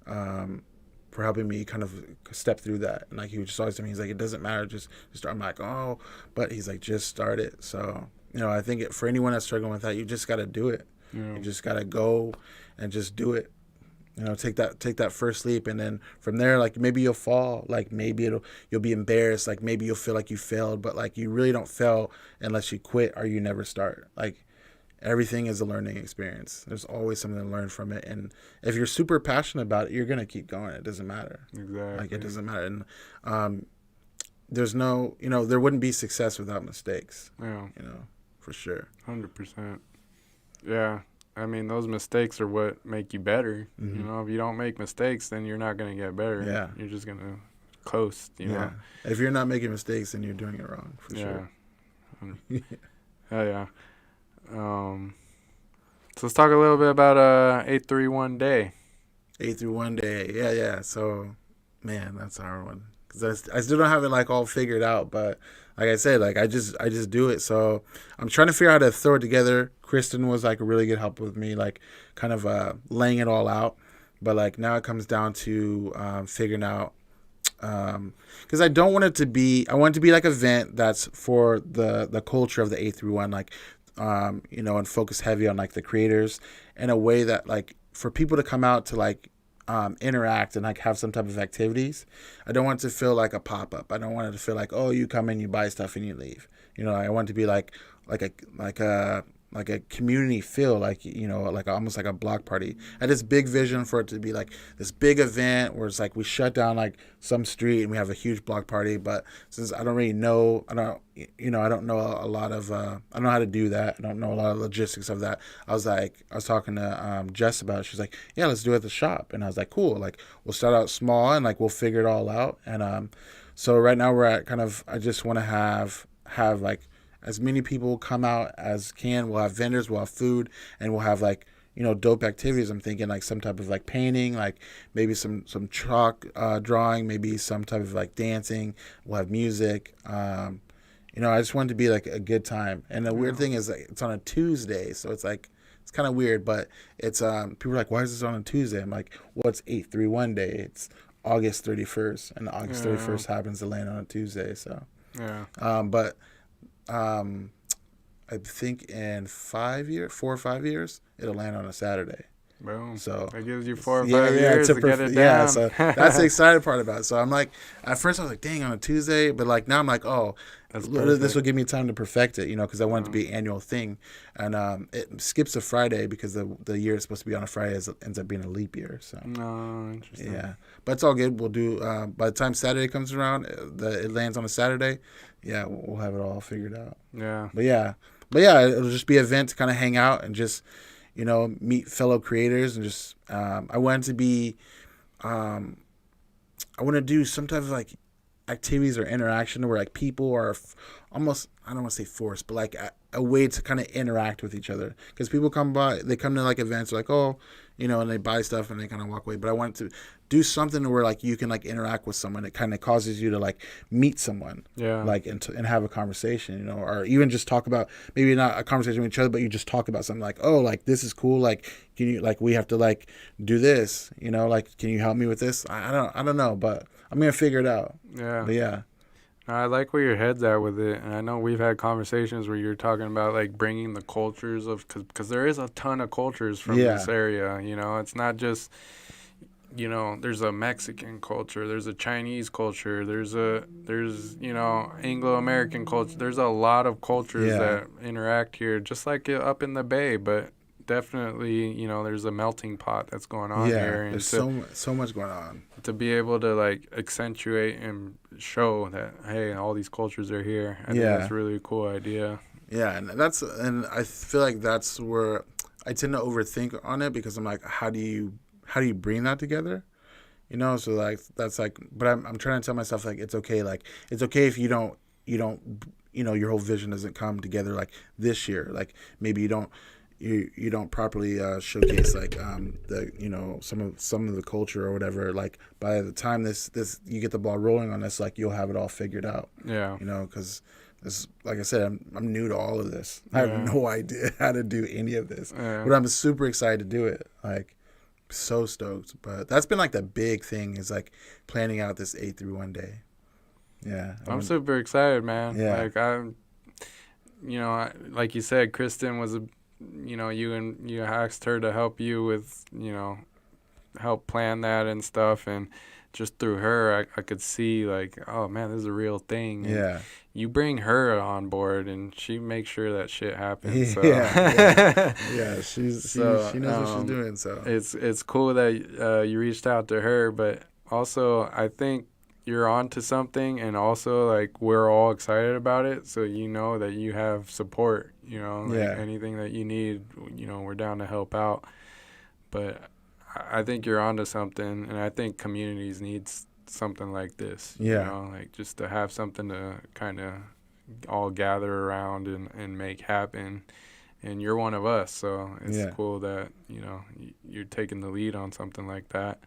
for helping me kind of step through that. And like he would just always tell me, he's like, it doesn't matter, just start. I'm like, oh, but he's like, just start it. So, I think for anyone that's struggling with that, you just got to do it. Yeah. You just got to go and just do it. Take that first leap, and then from there, like maybe you'll fall, like maybe you'll be embarrassed, like maybe you'll feel like you failed, but like you really don't fail unless you quit or you never start. Like, everything is a learning experience. There's always something to learn from it. And if you're super passionate about it, you're going to keep going. It doesn't matter. Exactly. Like, it doesn't matter. And there's no, there wouldn't be success without mistakes. Yeah. For sure. 100%. Yeah. I mean, those mistakes are what make you better. Mm-hmm. If you don't make mistakes, then you're not going to get better. Yeah. You're just going to coast, Yeah. If you're not making mistakes, then you're doing it wrong, for sure. Hell yeah. So let's talk a little bit about 831 day. 831 day. Yeah. So, man, that's a hard one, because I still don't have it like all figured out. But like I said, like I just do it. So I'm trying to figure out how to throw it together. Kristen was like a really good help with me, like kind of laying it all out. But like now it comes down to figuring out, because I don't want it to be. I want it to be like an event that's for the culture of the 831, like. And focus heavy on like the creators in a way that like for people to come out to like interact and like have some type of activities. I don't want it to feel like a pop-up. I don't want it to feel like, oh, you come in, you buy stuff and you leave. I want it to be like a community feel, like like almost like a block party. I had this big vision for it to be like this big event where it's like we shut down like some street and we have a huge block party. But since I don't really know, I don't know a lot of I don't know how to do that. I don't know a lot of logistics of that. I was talking to Jess about it. She's like, yeah, let's do it at the shop. And I was like, cool. Like we'll start out small and like we'll figure it all out. And so right now we're at kind of, I just want to have like as many people come out as can. We'll have vendors, we'll have food, and we'll have like, dope activities. I'm thinking like some type of like painting, like maybe some chalk drawing, maybe some type of like dancing. We'll have music. I just want it to be like a good time. And the weird thing is like it's on a Tuesday, so it's like it's kind of weird, but it's people are like, why is this on a Tuesday? I'm like, well, it's 831 day. It's August 31st, and August 31st happens to land on a Tuesday. So but I think in 4 or 5 years, it'll land on a Saturday. Boom. So that gives you 4 or 5 years to get it down. Yeah, so that's the exciting part about it. So I'm like, at first I was like, dang, on a Tuesday, but like now I'm like, oh, this will give me time to perfect it, because I want it to be an annual thing, and it skips a Friday because the year is supposed to be on a Friday, it ends up being a leap year. So interesting. Yeah, but it's all good. We'll do by the time Saturday comes around, it lands on a Saturday. Yeah, we'll have it all figured out. Yeah. But yeah, it'll just be an event to kind of hang out and just meet fellow creators and just I want to do some type of like activities or interaction where like people are almost, I don't want to say forced, but like a way to kind of interact with each other, because people come to like events like, oh, and they buy stuff and they kind of walk away. But I want to do something where like you can like interact with someone. It kind of causes you to like meet someone, like and have a conversation, or even just talk about, maybe not a conversation with each other, but you just talk about something like, oh, like this is cool. Like, can you, like, we have to like do this, like, can you help me with this? I don't know, but I'm gonna figure it out. Yeah. But yeah. I like where your head's at with it, and I know we've had conversations where you're talking about like bringing the cultures of, because there is a ton of cultures from this area. It's not just, there's a Mexican culture, there's a Chinese culture, there's Anglo-American culture. There's a lot of cultures that interact here, just like up in the Bay, but definitely, there's a melting pot that's going on here. And there's so much going on. To be able to like accentuate and show that, hey, all these cultures are here. I think that's really a cool idea. Yeah, and I feel like that's where I tend to overthink on it, because I'm like, how do you bring that together? So like that's like, but I'm trying to tell myself like it's okay if you don't your whole vision doesn't come together like this year. Like maybe you don't properly showcase like the some of the culture or whatever. Like by the time this you get the ball rolling on this, like you'll have it all figured out. Yeah. Because this, like I said, I'm new to all of this. I have no idea how to do any of this, but I'm super excited to do it. Like, so stoked. But that's been like the big thing, is like planning out this 831 day. Yeah. I'm super excited, man. Yeah. Like like you said, Kristen was you asked her to help you with, help plan that and stuff, and just through her, I could see like, oh man, this is a real thing. And you bring her on board, and she makes sure that shit happens. So. Yeah. She knows what she's doing. So it's cool that you reached out to her, but also I think you're onto something, and also like we're all excited about it. So that you have support. Anything that you need, we're down to help out. But I think you're onto something, and I think communities need something like this. Like just to have something to kind of all gather around and make happen. And you're one of us, so it's cool that you're taking the lead on something like that.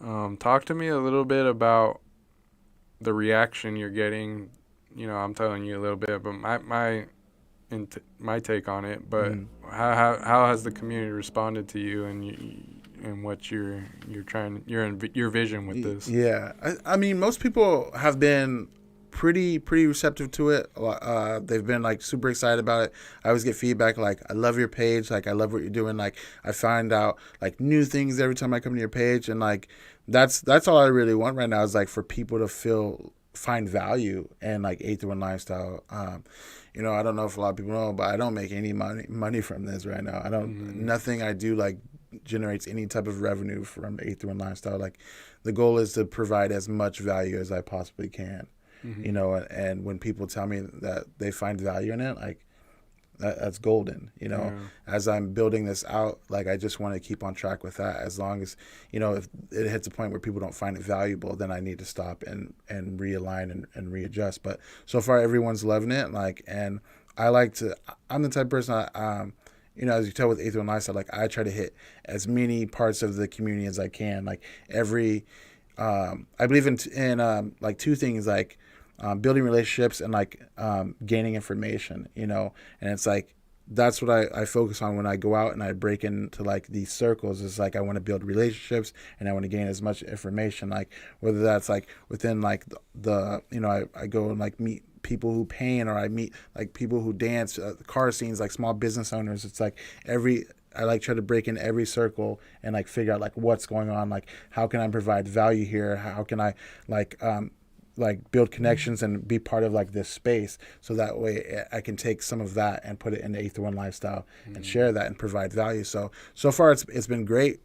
Talk to me a little bit about the reaction you're getting. I'm telling you a little bit, but my take on it. But how has the community responded to you and what your vision with this? Yeah, I mean, most people have been pretty receptive to it. They've been like super excited about it. I always get feedback like, I love your page, like I love what you're doing, like I find out like new things every time I come to your page, and like that's all I really want right now, is like for people to find value in like 831 lifestyle. I don't know if a lot of people know, but I don't make any money from this right now. I don't nothing I do like generates any type of revenue from 831 lifestyle. Like the goal is to provide as much value as I possibly can. And when people tell me that they find value in it, like that's golden. As I'm building this out, like I just want to keep on track with that. As long as if it hits a point where people don't find it valuable, then I need to stop and realign and readjust. But so far everyone's loving it, like, and I'm the type of person as you tell with 831 lifestyle, like I try to hit as many parts of the community as I can. Like I believe in like two things, like building relationships and like gaining information, and it's like that's what I focus on when I go out and I break into like these circles. It's like I want to build relationships and I want to gain as much information, like whether that's like within like the I go and like meet people who paint, or I meet like people who dance, car scenes, like small business owners. It's like I like try to break in every circle and like figure out like what's going on, like how can I provide value here, how can I like build connections and be part of like this space, so that way I can take some of that and put it in the 831 lifestyle and share that and provide value. So far it's been great.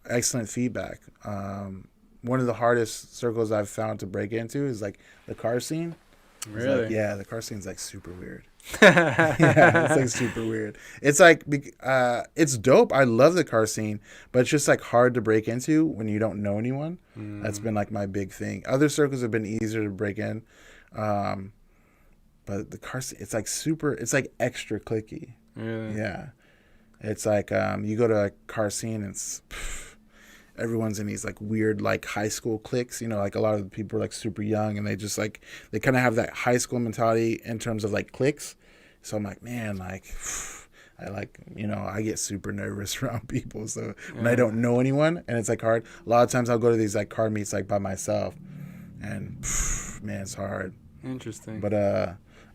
Excellent feedback. One of the hardest circles I've found to break into is like the car scene. Really? Like, yeah, the car scene's like super weird. Yeah, it's like super weird. It's like it's dope. I love the car scene, but it's just like hard to break into when you don't know anyone. That's been like my big thing. Other circles have been easier to break in, but the car scene, it's like super. It's like extra clicky. Really? Yeah, it's like you go to a car scene and it's. Everyone's in these like weird like high school cliques, you know, like a lot of the people are like super young and they just like they kind of have that high school mentality in terms of like cliques. So I'm like, man, like I like, you know, I get super nervous around people. So when I don't know anyone and it's like hard, a lot of times I'll go to these like car meets like by myself and man, it's hard. Interesting. But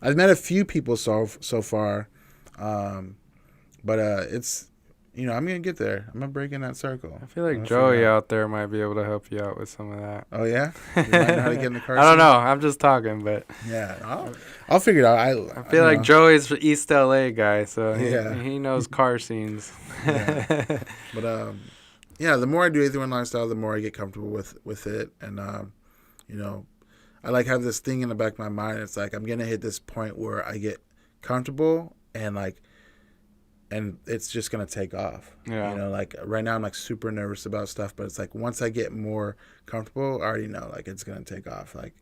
I've met a few people so far, but it's. You know, I'm going to get there. I'm going to break in that circle. I feel like Joey out there might be able to help you out with some of that. Oh, yeah? You might know how to get in the car I don't know. I'm just talking, but... Yeah, I'll figure it out. I feel like Joey's the East LA guy, so yeah. he knows car scenes. Yeah. But, yeah, the more I do 831 lifestyle, the more I get comfortable with it. And, you know, I like have this thing in the back of my mind. It's like I'm going to hit this point where I get comfortable and, like, and it's just going to take off. Yeah. You know, like right now I'm like super nervous about stuff, but it's like once I get more comfortable, I already know like it's going to take off. Like,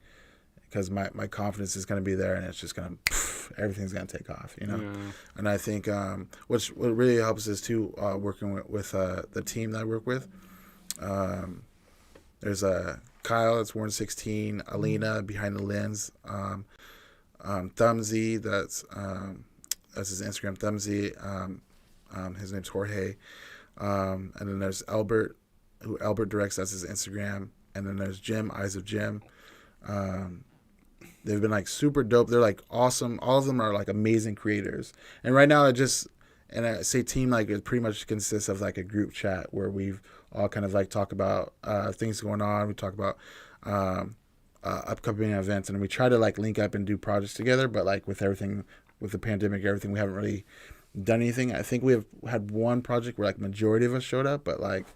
because my confidence is going to be there and it's just going to, everything's going to take off, you know? Yeah. And I think what really helps is too, working with the team that I work with. There's Kyle, that's Warren 16, Alina behind the lens, Thumbsy, that's his Instagram, Thumbsy. His name's Jorge. And then there's Albert, who Albert directs. That's his Instagram. And then there's Jim, Eyes of Jim. They've been like super dope. They're like awesome. All of them are like amazing creators. And right now and I say team, like it pretty much consists of like a group chat where we've all kind of like talk about things going on. We talk about upcoming events, and we try to like link up and do projects together. But like with everything, with the pandemic, everything, we haven't really done anything. I think we have had one project where like majority of us showed up, but like,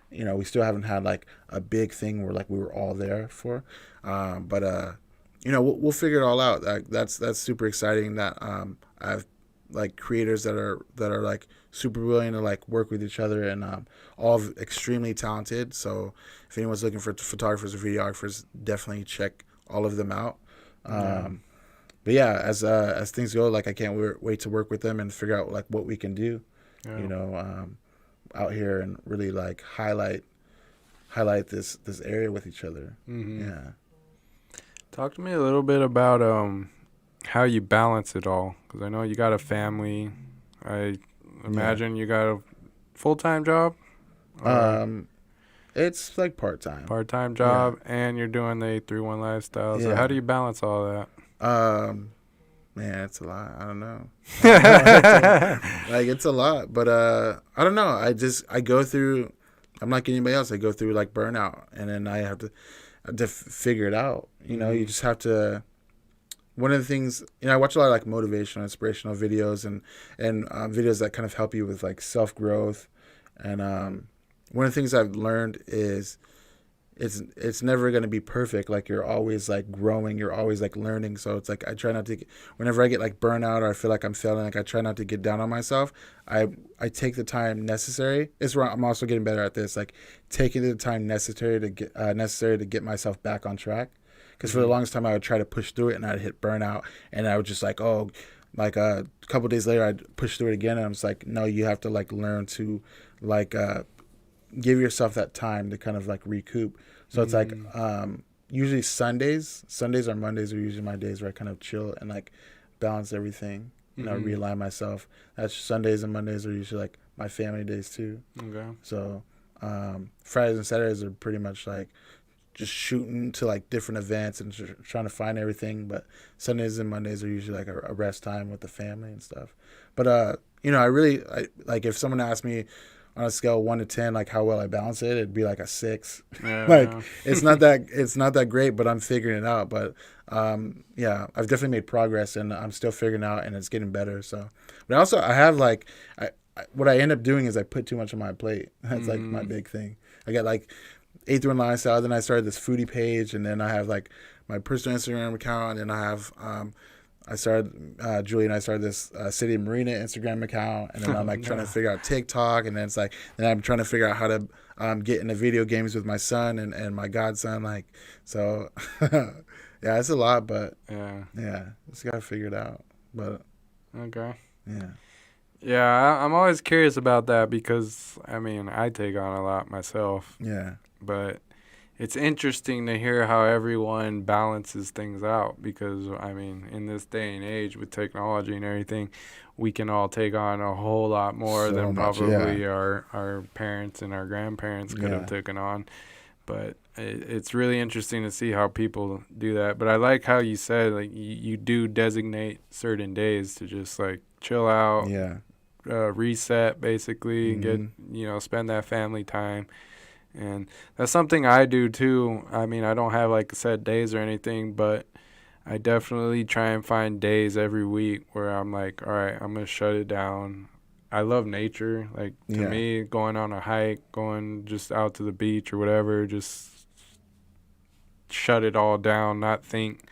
you know, we still haven't had like a big thing where like we were all there for. But you know, we'll figure it all out. That's super exciting that I have like creators that are like super willing to like work with each other and all extremely talented. So if anyone's looking for photographers or videographers, definitely check all of them out. But yeah, as things go, like I can't wait to work with them and figure out like what we can do, you know, out here and really like highlight this area with each other. Mm-hmm. Yeah. Talk to me a little bit about how you balance it all, because I know you got a family. I imagine you got a full-time job. It's like part-time job, and you're doing the 831 lifestyle. So how do you balance all that? Man, it's a lot. I don't know. It's a lot, but I don't know. I go through. I'm like anybody else. I go through like burnout, and then I have to figure it out. You know, you just have to. One of the things, you know, I watch a lot of like motivational, inspirational videos and videos that kind of help you with like self growth, and one of the things I've learned is it's never going to be perfect. Like you're always like growing, you're always like learning. So it's like I try not to. Whenever I get like burnout or I feel like I'm failing, like I try not to get down on myself. I take the time necessary. I'm also getting better at this, like taking the time necessary to get myself back on track. Because for the longest time I would try to push through it and I'd hit burnout and I would just like a couple of days later I'd push through it again and I'm just like, no, you have to like learn to like give yourself that time to kind of like recoup. So it's like usually Sundays or Mondays are usually my days where I kind of chill and like balance everything, you know, realign myself. That's Sundays and Mondays are usually like my family days too. Okay. So Fridays and Saturdays are pretty much like just shooting to like different events and trying to find everything. But Sundays and Mondays are usually like a rest time with the family and stuff. But I like if someone asked me on a scale of 1 to 10, like how well I balance it, it'd be like a 6. Like Yeah. it's not that great, but I'm figuring it out. But yeah, I've definitely made progress, and I'm still figuring it out, and it's getting better. So, but also I have like what I end up doing is I put too much on my plate. That's like my big thing. I got like 831 lifestyle. Then I started this foodie page, and then I have like my personal Instagram account, and I have Julie and I started this City Marina Instagram account, and then I'm like trying to figure out TikTok, and then it's like, then I'm trying to figure out how to get into video games with my son and my godson, like, so, yeah, it's a lot, but yeah, just gotta figure it out, but Okay. yeah, Yeah, I'm always curious about that because, I mean, I take on a lot myself, yeah, but it's interesting to hear how everyone balances things out because, I mean, in this day and age with technology and everything, we can all take on a whole lot more so than much, probably yeah, our parents and our grandparents could have yeah, taken on. But it's really interesting to see how people do that. But I like how you said, like, you do designate certain days to just, like, chill out, yeah, reset, basically, get, mm-hmm. spend that family time. And that's something I do too. I mean, I don't have like set days or anything, but I definitely try and find days every week where I'm like, all right, I'm going to shut it down. I love nature. Like, to Yeah, me, going on a hike, going just out to the beach or whatever, just shut it all down, not think.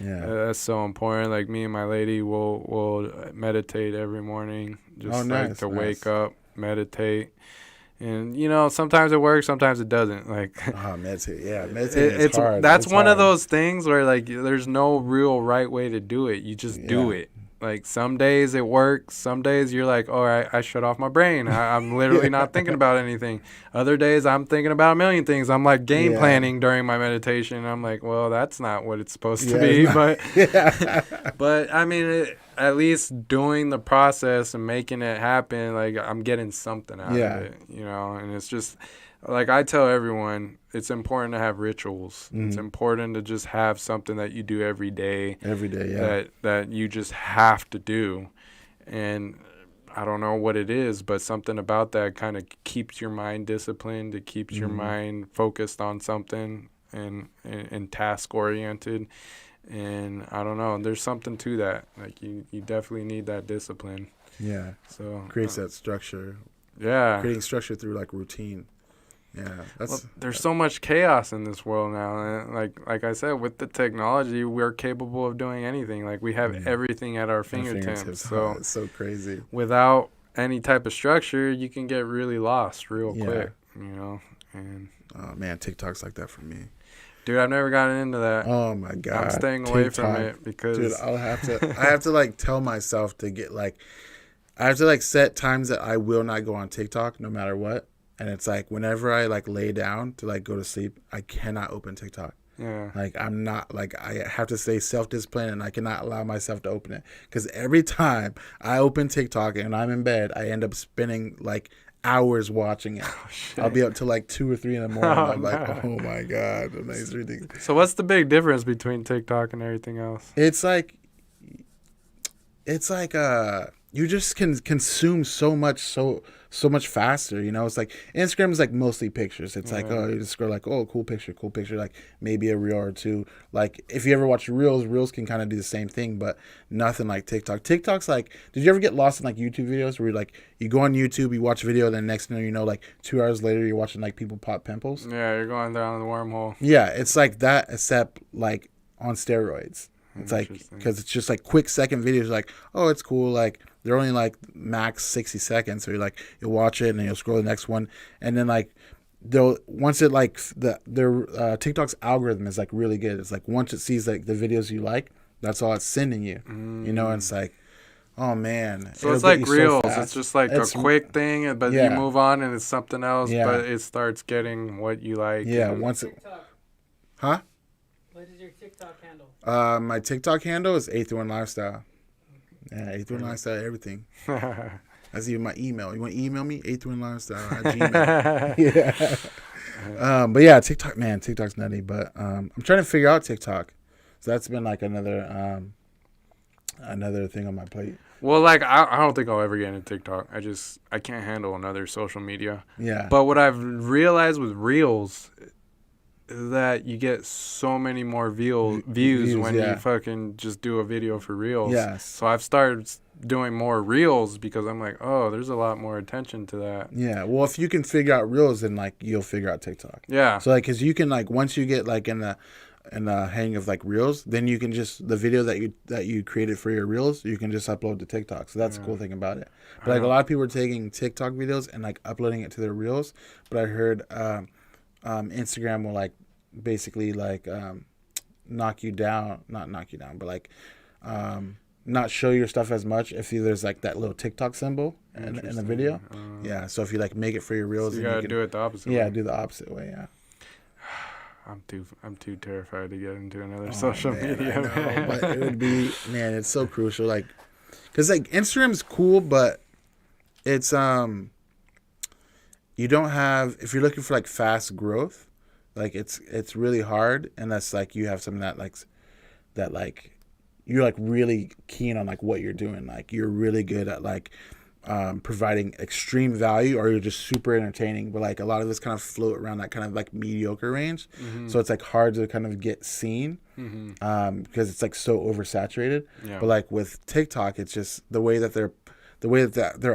yeah, That's so important. Like, me and my lady will meditate every morning, oh, just like nice, to wake nice. up, meditate. And sometimes it works, sometimes it doesn't. Like, Meditate, yeah, meditating is it's hard, that's it's one of hard, those things where like there's no real right way to do it. You just do yeah, it. Like, some days it works. Some days you're like, all right, I shut off my brain. I'm literally yeah, not thinking about anything. Other days I'm thinking about a million things. I'm like game yeah, planning during my meditation. I'm like, well, that's not what it's supposed to yeah, it's be. not, But yeah, but I mean, at least doing the process and making it happen, like, I'm getting something out of yeah, it, and it's just like I tell everyone, it's important to have rituals. It's mm-hmm. important to just have something that you do every day Every day, yeah. that you just have to do. And I don't know what it is, but something about that kind of keeps your mind disciplined. It keeps your Mm-hmm. mind focused on something and task oriented. And I don't know, there's something to that. Like, you definitely need that discipline. Yeah. So Creates that structure. yeah. Creating structure through like routine. Yeah. Well, That's there's so much chaos in this world now. And like I said, with the technology, we're capable of doing anything. Like, we have yeah. everything at our Our fingertips. fingertips. Oh, So it's so crazy. without any type of structure, you can get really lost real Yeah. quick. And Oh man, TikTok's like that for me. dude, I've never gotten into that. Oh my god. I'm staying away from TikTok. it because Dude, I have to like tell myself to get like I have to like set times that I will not go on TikTok no matter what. And it's like whenever I like lay down to like go to sleep, I cannot open TikTok. yeah. Like I'm not like I have to stay self-disciplined and I cannot allow myself to open it because every time I open TikTok and I'm in bed, I end up spending like hours watching it. Oh, shit. I'll be up till like 2 or 3 in the morning. Oh, I'm like, no. oh my god, it's ridiculous. So what's the big difference between TikTok and everything else? It's like you just can consume so much faster, it's like Instagram is like mostly pictures. It's like, oh, you just scroll like, oh, cool picture, like maybe a reel or two. Like if you ever watch reels can kind of do the same thing, but nothing like TikTok's like, did you ever get lost in like YouTube videos where you go on YouTube, you watch a video, and then next thing you know, like 2 hours later you're watching like people pop pimples? Yeah, you're going down the wormhole. Yeah, it's like that, except like on steroids. It's like, because it's just like quick second videos, like, oh, it's cool. Like, they're only like max 60 seconds. So you'll watch it and then you'll scroll the next one. And then like, once it like, their TikTok's algorithm is like really good. It's like, once it sees like the videos you like, that's all it's sending you, and it's like, oh man. So it's like Reels. So it's just like a quick thing, but you move on and it's something else, but it starts getting what you like. Yeah. Once it, huh? What is your TikTok handle? My TikTok handle is 831 Lifestyle. Yeah, 831 Lifestyle, everything. That's even my email. You want to email me? 831 Lifestyle at Gmail. Yeah. But yeah, TikTok, man, TikTok's nutty. But I'm trying to figure out TikTok. So that's been like another thing on my plate. Well, like I don't think I'll ever get into TikTok. I can't handle another social media. Yeah. But what I've realized with Reels is that you get so many more views when you fucking just do a video for Reels. Yes. So I've started doing more Reels because I'm like, oh, there's a lot more attention to that. Yeah. Well, if you can figure out Reels, then like you'll figure out TikTok. Yeah. So like, cause you can like once you get like in the hang of like Reels, then you can just the video that you created for your Reels, you can just upload to TikTok. So that's the cool thing about it. But like a lot of people are taking TikTok videos and like uploading it to their Reels. But I heard Instagram will like basically like not knock you down, but like not show your stuff as much if there's like that little TikTok symbol in the video. Yeah, so if you like make it for your Reels, so you gotta do it the opposite way. Yeah, do the opposite way. Yeah. I'm too terrified to get into another social media. I know, but it would be, man, it's so crucial. Like, cause like Instagram's cool, but it's you don't have, if you're looking for like fast growth, like it's really hard unless like you have something that like you're like really keen on like what you're doing. Like you're really good at like providing extreme value, or you're just super entertaining. But like a lot of this kind of float around that kind of like mediocre range. Mm-hmm. So it's like hard to kind of get seen because it's like so oversaturated. Yeah. But like with TikTok, it's just the way that their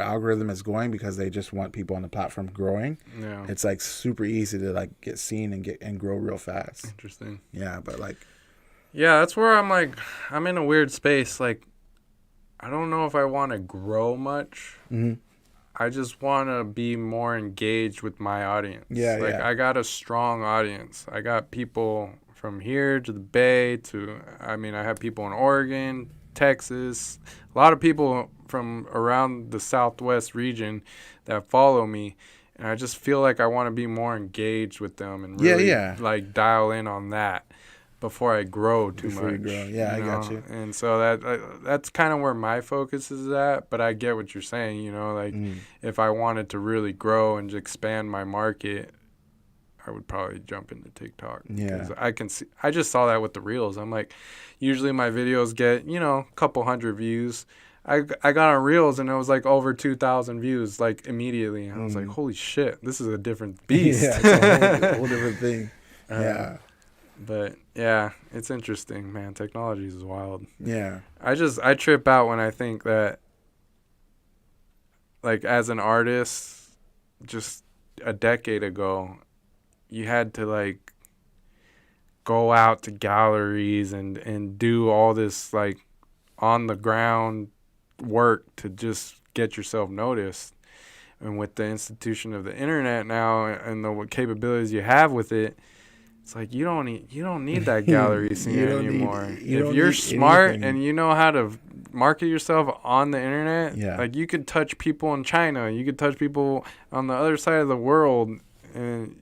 algorithm is going, because they just want people on the platform growing. Yeah. It's like super easy to like get seen and grow real fast. Interesting. Yeah, but like, yeah, that's where I'm like, I'm in a weird space. Like, I don't know if I want to grow much. Mm-hmm. I just want to be more engaged with my audience. Yeah, like I got a strong audience. I got people from here to the Bay I have people in Oregon, Texas, a lot of people from around the Southwest region that follow me. And I just feel like I want to be more engaged with them and really like dial in on that before I grow too much. Yeah, I got you. And so that's kind of where my focus is at. But I get what you're saying, like if I wanted to really grow and expand my market, I would probably jump into TikTok. Yeah. I just saw that with the Reels. I'm like, usually my videos get, a couple hundred views. I got on Reels and it was like over 2,000 views like immediately. And I was like, holy shit, this is a different beast. Yeah, it's a whole different thing. Yeah. But yeah, it's interesting, man. Technology is wild. Yeah. I trip out when I think that, like, as an artist, just a decade ago, you had to like go out to galleries and do all this like on the ground work to just get yourself noticed. And with the institution of the internet now and the capabilities you have with it, it's like you don't need that gallery scene anymore. If you're smart and you know how to market yourself on the internet, like you could touch people in China, you could touch people on the other side of the world, and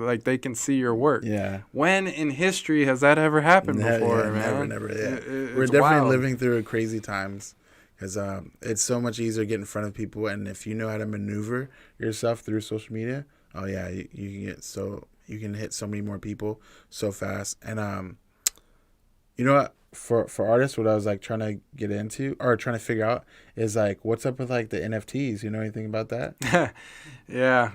like they can see your work. Yeah. When in history has that ever happened before, man? Never. Yeah. We're definitely living through crazy times. Because it's so much easier to get in front of people, and if you know how to maneuver yourself through social media, you can hit so many more people so fast. And you know what? For artists, what I was like trying to get into or trying to figure out is like what's up with like the NFTs. You know anything about that? Yeah.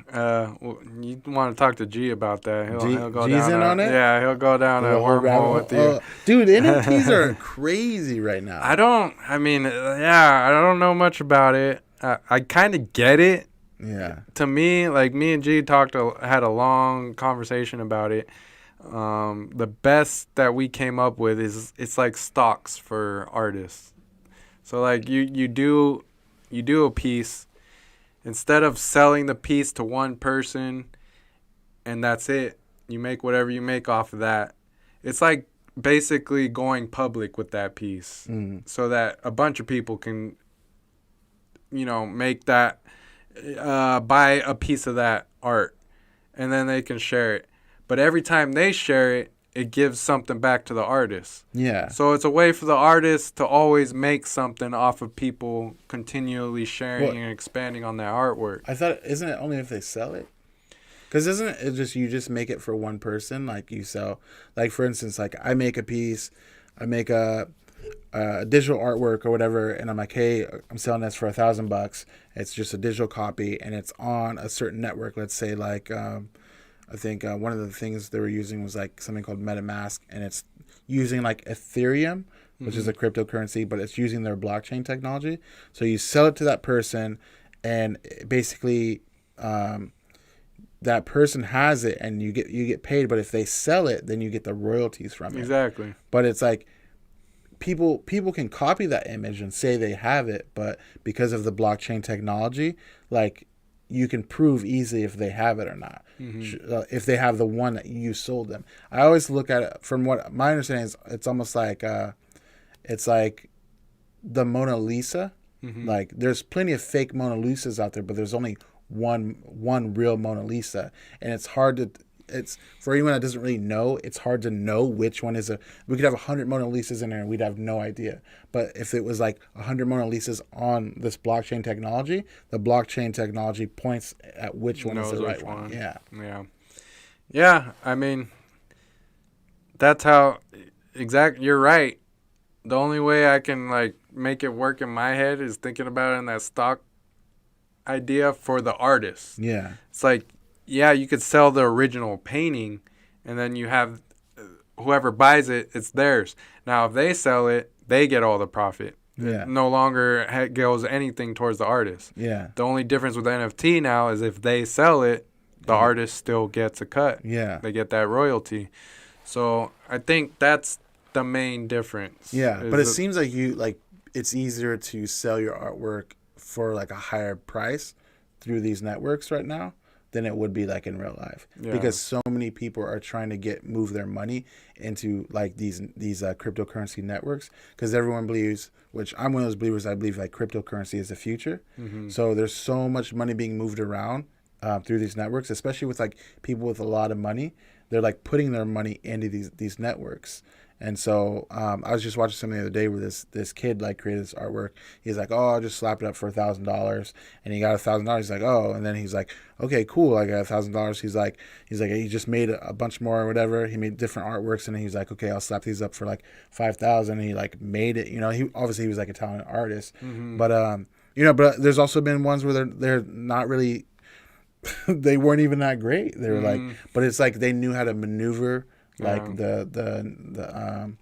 You want to talk to G about that? He'll go G's down in on it. Yeah, he'll go down a wormhole with you. Dude, NFTs are crazy right now. I don't know much about it. I kind of get it. Yeah. To me, like me and G had a long conversation about it. The best that we came up with is it's like stocks for artists. So like you do a piece, instead of selling the piece to one person and that's it, you make whatever you make off of that. It's like basically going public with that piece so that a bunch of people can make that buy a piece of that art and then they can share it. But every time they share it, it gives something back to the artist. Yeah. So it's a way for the artist to always make something off of people continually sharing and expanding on their artwork. I thought, isn't it only if they sell it? Because isn't it just you just make it for one person? Like you sell, like for instance, like I make a piece, I make a digital artwork or whatever, and I'm like, hey, I'm selling this for $1,000. It's just a digital copy, and it's on a certain network. Let's say like I think one of the things they were using was like something called MetaMask, and it's using like Ethereum, which is a cryptocurrency, but it's using their blockchain technology. So you sell it to that person, and basically that person has it, and you get paid. But if they sell it, then you get the royalties from it. Exactly. But it's like people can copy that image and say they have it, but because of the blockchain technology, like you can prove easily if they have it or not. If they have the one that you sold them. I always look at it from what my understanding is. It's almost like it's like the Mona Lisa. Like there's plenty of fake Mona Lisas out there, but there's only one real Mona Lisa, and it's hard to. It's for anyone that doesn't really know. It's hard to know which one is a. We could have 100 Mona Lisas in there, and we'd have no idea. But if it was like 100 Mona Lisas on this blockchain technology, the blockchain technology points at which one is the right one. Yeah. I mean, that's how. You're right. The only way I can like make it work in my head is thinking about it in that stock idea for the artist. Yeah. It's like, yeah, you could sell the original painting, and then you have whoever buys it, it's theirs. Now, if they sell it, they get all the profit. Yeah. It no longer goes anything towards the artist. Yeah. The only difference with NFT now is if they sell it, the artist still gets a cut. Yeah. They get that royalty. So I think that's the main difference. Yeah, but it seems like it's easier to sell your artwork for like a higher price through these networks right now than it would be like in real life, because so many people are trying to move their money into like these cryptocurrency networks, because everyone believes, which I'm one of those believers, I believe like cryptocurrency is the future. So there's so much money being moved around through these networks, especially with like people with a lot of money. They're like putting their money into these networks. And so I was just watching something the other day where this kid like created this artwork. He's like, oh, I'll just slap it up for $1,000, and he got $1,000. He's like, oh, and then he's like, okay, cool, I got $1,000. He's like, he just made a bunch more or whatever. He made different artworks, and then he's like, okay, I'll slap these up for like $5,000. And he like made it. You know, he was like a talented artist, but but there's also been ones where they're not really. They weren't even that great. They were like, but it's like they knew how to maneuver like the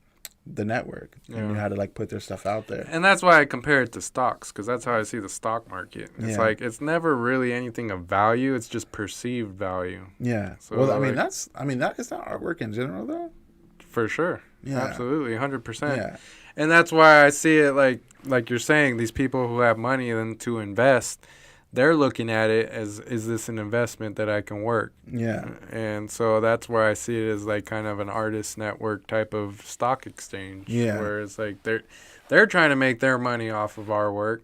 network. They knew how to like put their stuff out there. And that's why I compare it to stocks, because that's how I see the stock market. It's like it's never really anything of value. It's just perceived value. Yeah. So well, that is not artwork in general though. For sure. Yeah. Absolutely, 100%. Yeah. And that's why I see it like you're saying, these people who have money then to invest, they're looking at it as, is this an investment that I can work? Yeah. And so that's where I see it as like kind of an artist network type of stock exchange. Yeah. Where it's like they're trying to make their money off of our work.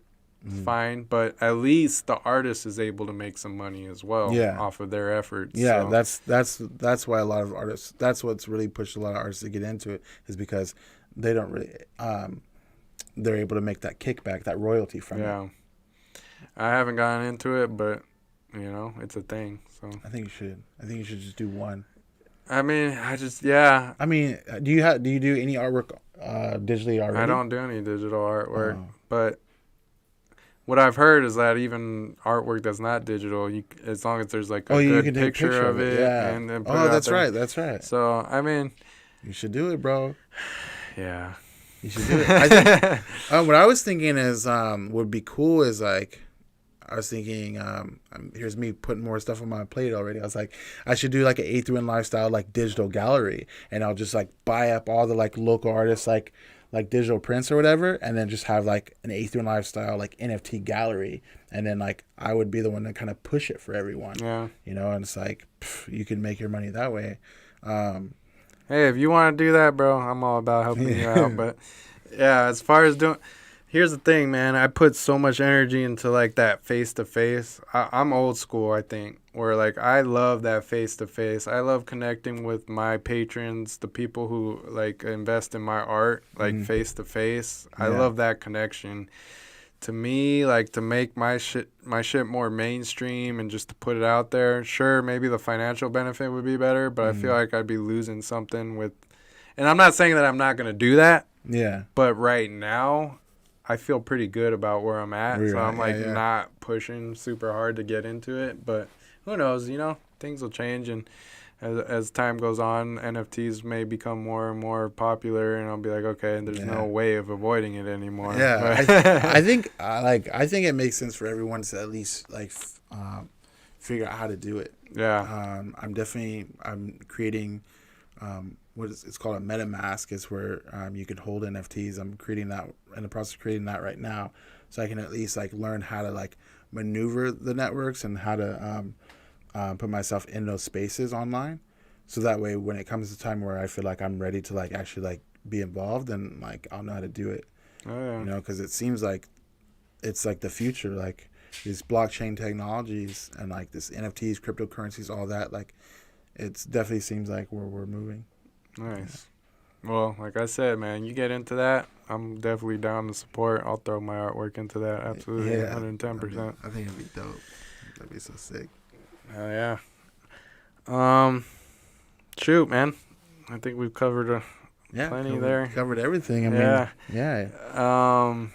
Fine, but at least the artist is able to make some money as well off of their efforts. Yeah, so. that's why a lot of artists, that's what's really pushed a lot of artists to get into it, is because they don't really they're able to make that kickback, that royalty from it. I haven't gotten into it, but it's a thing. So I think you should just do one. I mean, I mean, do you do any artwork digitally already? I don't do any digital artwork, but what I've heard is that even artwork that's not digital, as long as there's like a good picture of it, and then put it out that's there. That's right. So I mean, you should do it, bro. Yeah, you should do it. I think what I was thinking is would be cool is like. I was thinking, here's me putting more stuff on my plate already. I was like, I should do like an A3 lifestyle, like digital gallery. And I'll just like buy up all the like local artists, like digital prints or whatever. And then just have like an A3 lifestyle, like NFT gallery. And then like, I would be the one to kind of push it for everyone. Yeah. And it's like, you can make your money that way. Hey, if you want to do that, bro, I'm all about helping you out. But yeah, as far as here's the thing, man. I put so much energy into like that face-to-face. I'm old school, I think, where like I love that face-to-face. I love connecting with my patrons, the people who like invest in my art, like face-to-face. I love that connection. To me, like to make my shit more mainstream and just to put it out there. Sure, maybe the financial benefit would be better, but I feel like I'd be losing something with. And I'm not saying that I'm not going to do that. Yeah. But right now, I feel pretty good about where I'm at. Where So you're I'm at, like yeah. not pushing super hard to get into it. But who knows? Things will change, and as time goes on, NFTs may become more and more popular, and I'll be like, okay, there's no way of avoiding it anymore. Yeah, I think I think it makes sense for everyone to at least figure out how to do it. Yeah. I'm creating it's called a MetaMask, is where you can hold NFTs. I'm creating that, in the process of creating that right now, so I can at least learn how to maneuver the networks and how to put myself in those spaces online, so that way when it comes to time where I feel like I'm ready to actually be involved, then I'll know how to do it. Oh, yeah. Because it seems like it's the future, these blockchain technologies and this NFTs, cryptocurrencies, all that. It definitely seems like where we're moving. Nice. Well, like I said, man, you get into that, I'm definitely down to support. I'll throw my artwork into that. Absolutely, 110%. I think it'd be dope. That'd be so sick. Hell yeah. Shoot, man. I think we've covered plenty there. Covered everything. I Yeah. mean, yeah.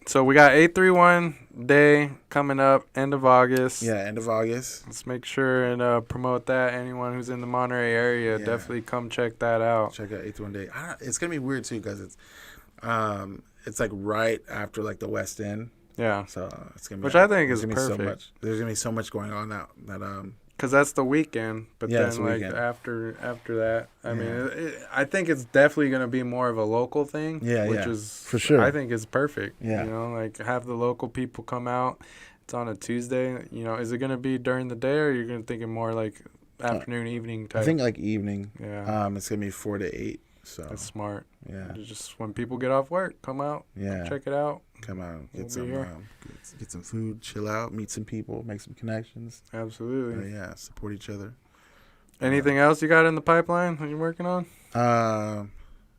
So we got 831 Day coming up, end of August. Yeah, end of August. Let's make sure and promote that. Anyone who's in the Monterey area, definitely come check that out. Check out 831 Day. It's gonna be weird too, because it's right after the West End. Yeah. So it's gonna be, which I think is perfect. So much. There's gonna be so much going on that because that's the weekend. But then weekend. after that, I mean, I think it's definitely gonna be more of a local thing. Which is for sure. I think is perfect. Yeah. Have the local people come out. It's on a Tuesday. Is it gonna be during the day, or are you gonna thinking more afternoon, evening type? I think evening. Yeah. It's gonna be 4 to 8. So that's smart. Yeah. Just when people get off work, come out. Yeah. Check it out. Come out, get some food, chill out, meet some people, make some connections. Absolutely. Support each other. Anything else you got in the pipeline that you're working on?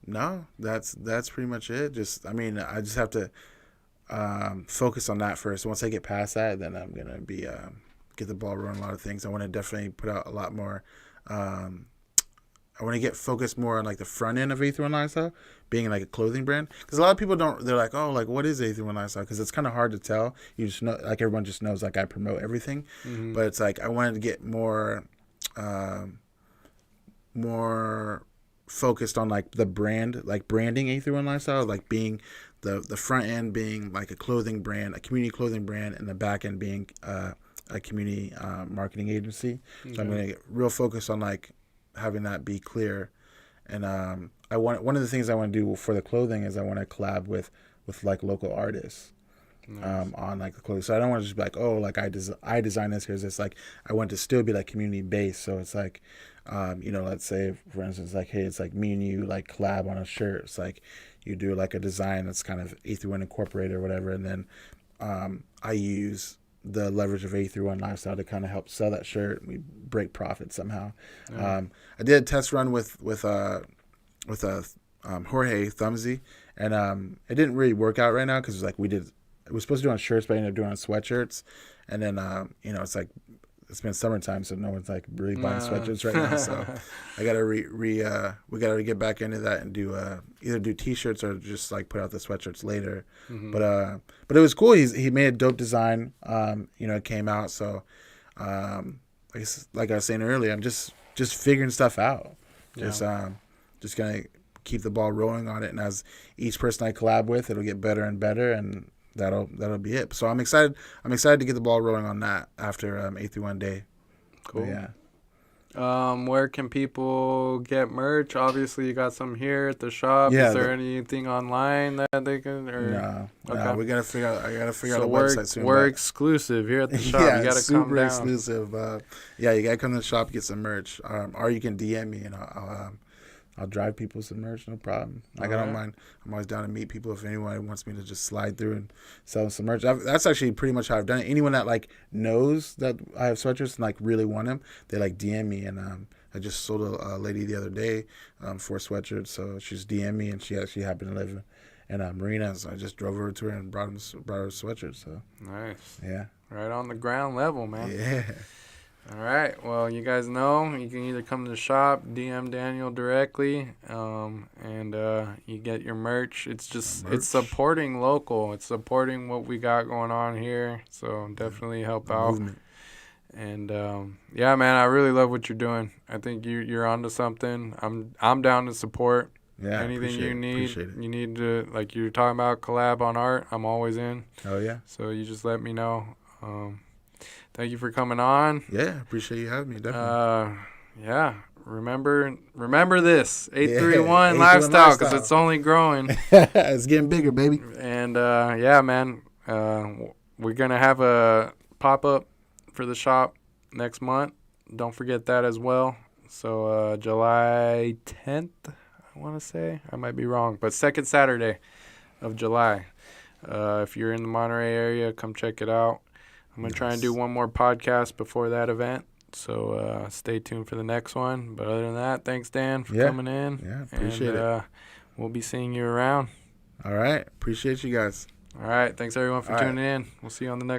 No, that's pretty much it. I just have to focus on that first. Once I get past that, then I'm gonna be get the ball rolling. A lot of things. I want to definitely put out a lot more. I want to get focused more on the front end of A31 Lifestyle, being a clothing brand. Because a lot of people don't. They're like, oh, what is A31 Lifestyle? Because it's kind of hard to tell. You just know, everyone just knows I promote everything. Mm-hmm. But it's I wanted to get more focused on the brand, branding A31 Lifestyle, being the front end being a clothing brand, a community clothing brand, and the back end being a community marketing agency. Okay. So I'm gonna get real focused on having that be clear. And one of the things I want to do for the clothing is I want to collab with local artists. Nice. On the clothing. So I don't want to just be I design this, here's this. I want to still be community based. So it's let's say for instance hey, it's me and you collab on a shirt. It's you do a design that's kind of A31 incorporated or whatever, and then I use the leverage of A31 Lifestyle to kind of help sell that shirt. We break profit somehow. Yeah. I did a test run with Jorge Thumbsy, and it didn't really work out right now because we were supposed to do it on shirts, but I ended up doing it on sweatshirts. And then it's been summertime, so no one's really buying sweatshirts right now. So I gotta we gotta get back into that and do either do t-shirts or just put out the sweatshirts later. Mm-hmm. But it was cool. He made a dope design. It came out. So like I was saying earlier, I'm just figuring stuff out. Yeah. Just gonna keep the ball rolling on it, and as each person I collab with, it'll get better and better, and that'll be it. So I'm excited to get the ball rolling on that after A31 Day. Cool. But yeah. Where can people get merch? Obviously, you got some here at the shop. Yeah, is there anything online that they can? No. We gotta figure out. I gotta figure out a website soon. We're exclusive here at the shop. Yeah, you gotta super come down. Exclusive. You gotta come to the shop, get some merch, or you can DM me and I'll drive people some merch, no problem. I don't mind. I'm always down to meet people if anyone wants me to just slide through and sell them some merch. That's actually pretty much how I've done it. Anyone that knows that I have sweatshirts and really want them, they DM me. And I just sold a lady the other day 4 sweatshirts. So she's DM me, and she actually happened to live in Marina. So I just drove over to her and brought her sweatshirts. So nice. Yeah. Right on the ground level, man. Yeah. All right. Well, you guys know you can either come to the shop, DM Daniel directly, and you get your merch. It's supporting local. It's supporting what we got going on here. So definitely help out. Movement. And yeah, man, I really love what you're doing. I think you're onto something. I'm down to support. Yeah, anything you need. Appreciate it. You need to, like you're talking about, collab on art. I'm always in. Oh yeah. So you just let me know. Thank you for coming on. Yeah, appreciate you having me. Definitely. Yeah. Remember this 831 831 lifestyle, because it's only growing. It's getting bigger, baby. And yeah, man, we're gonna have a pop up for the shop next month. Don't forget that as well. So July 10th, I want to say. I might be wrong, but second Saturday of July. If you're in the Monterey area, come check it out. I'm going to try and do one more podcast before that event. So stay tuned for the next one. But other than that, thanks, Dan, for coming in. Yeah, appreciate it. We'll be seeing you around. All right. Appreciate you guys. All right. Thanks, everyone, for tuning in. We'll see you on the next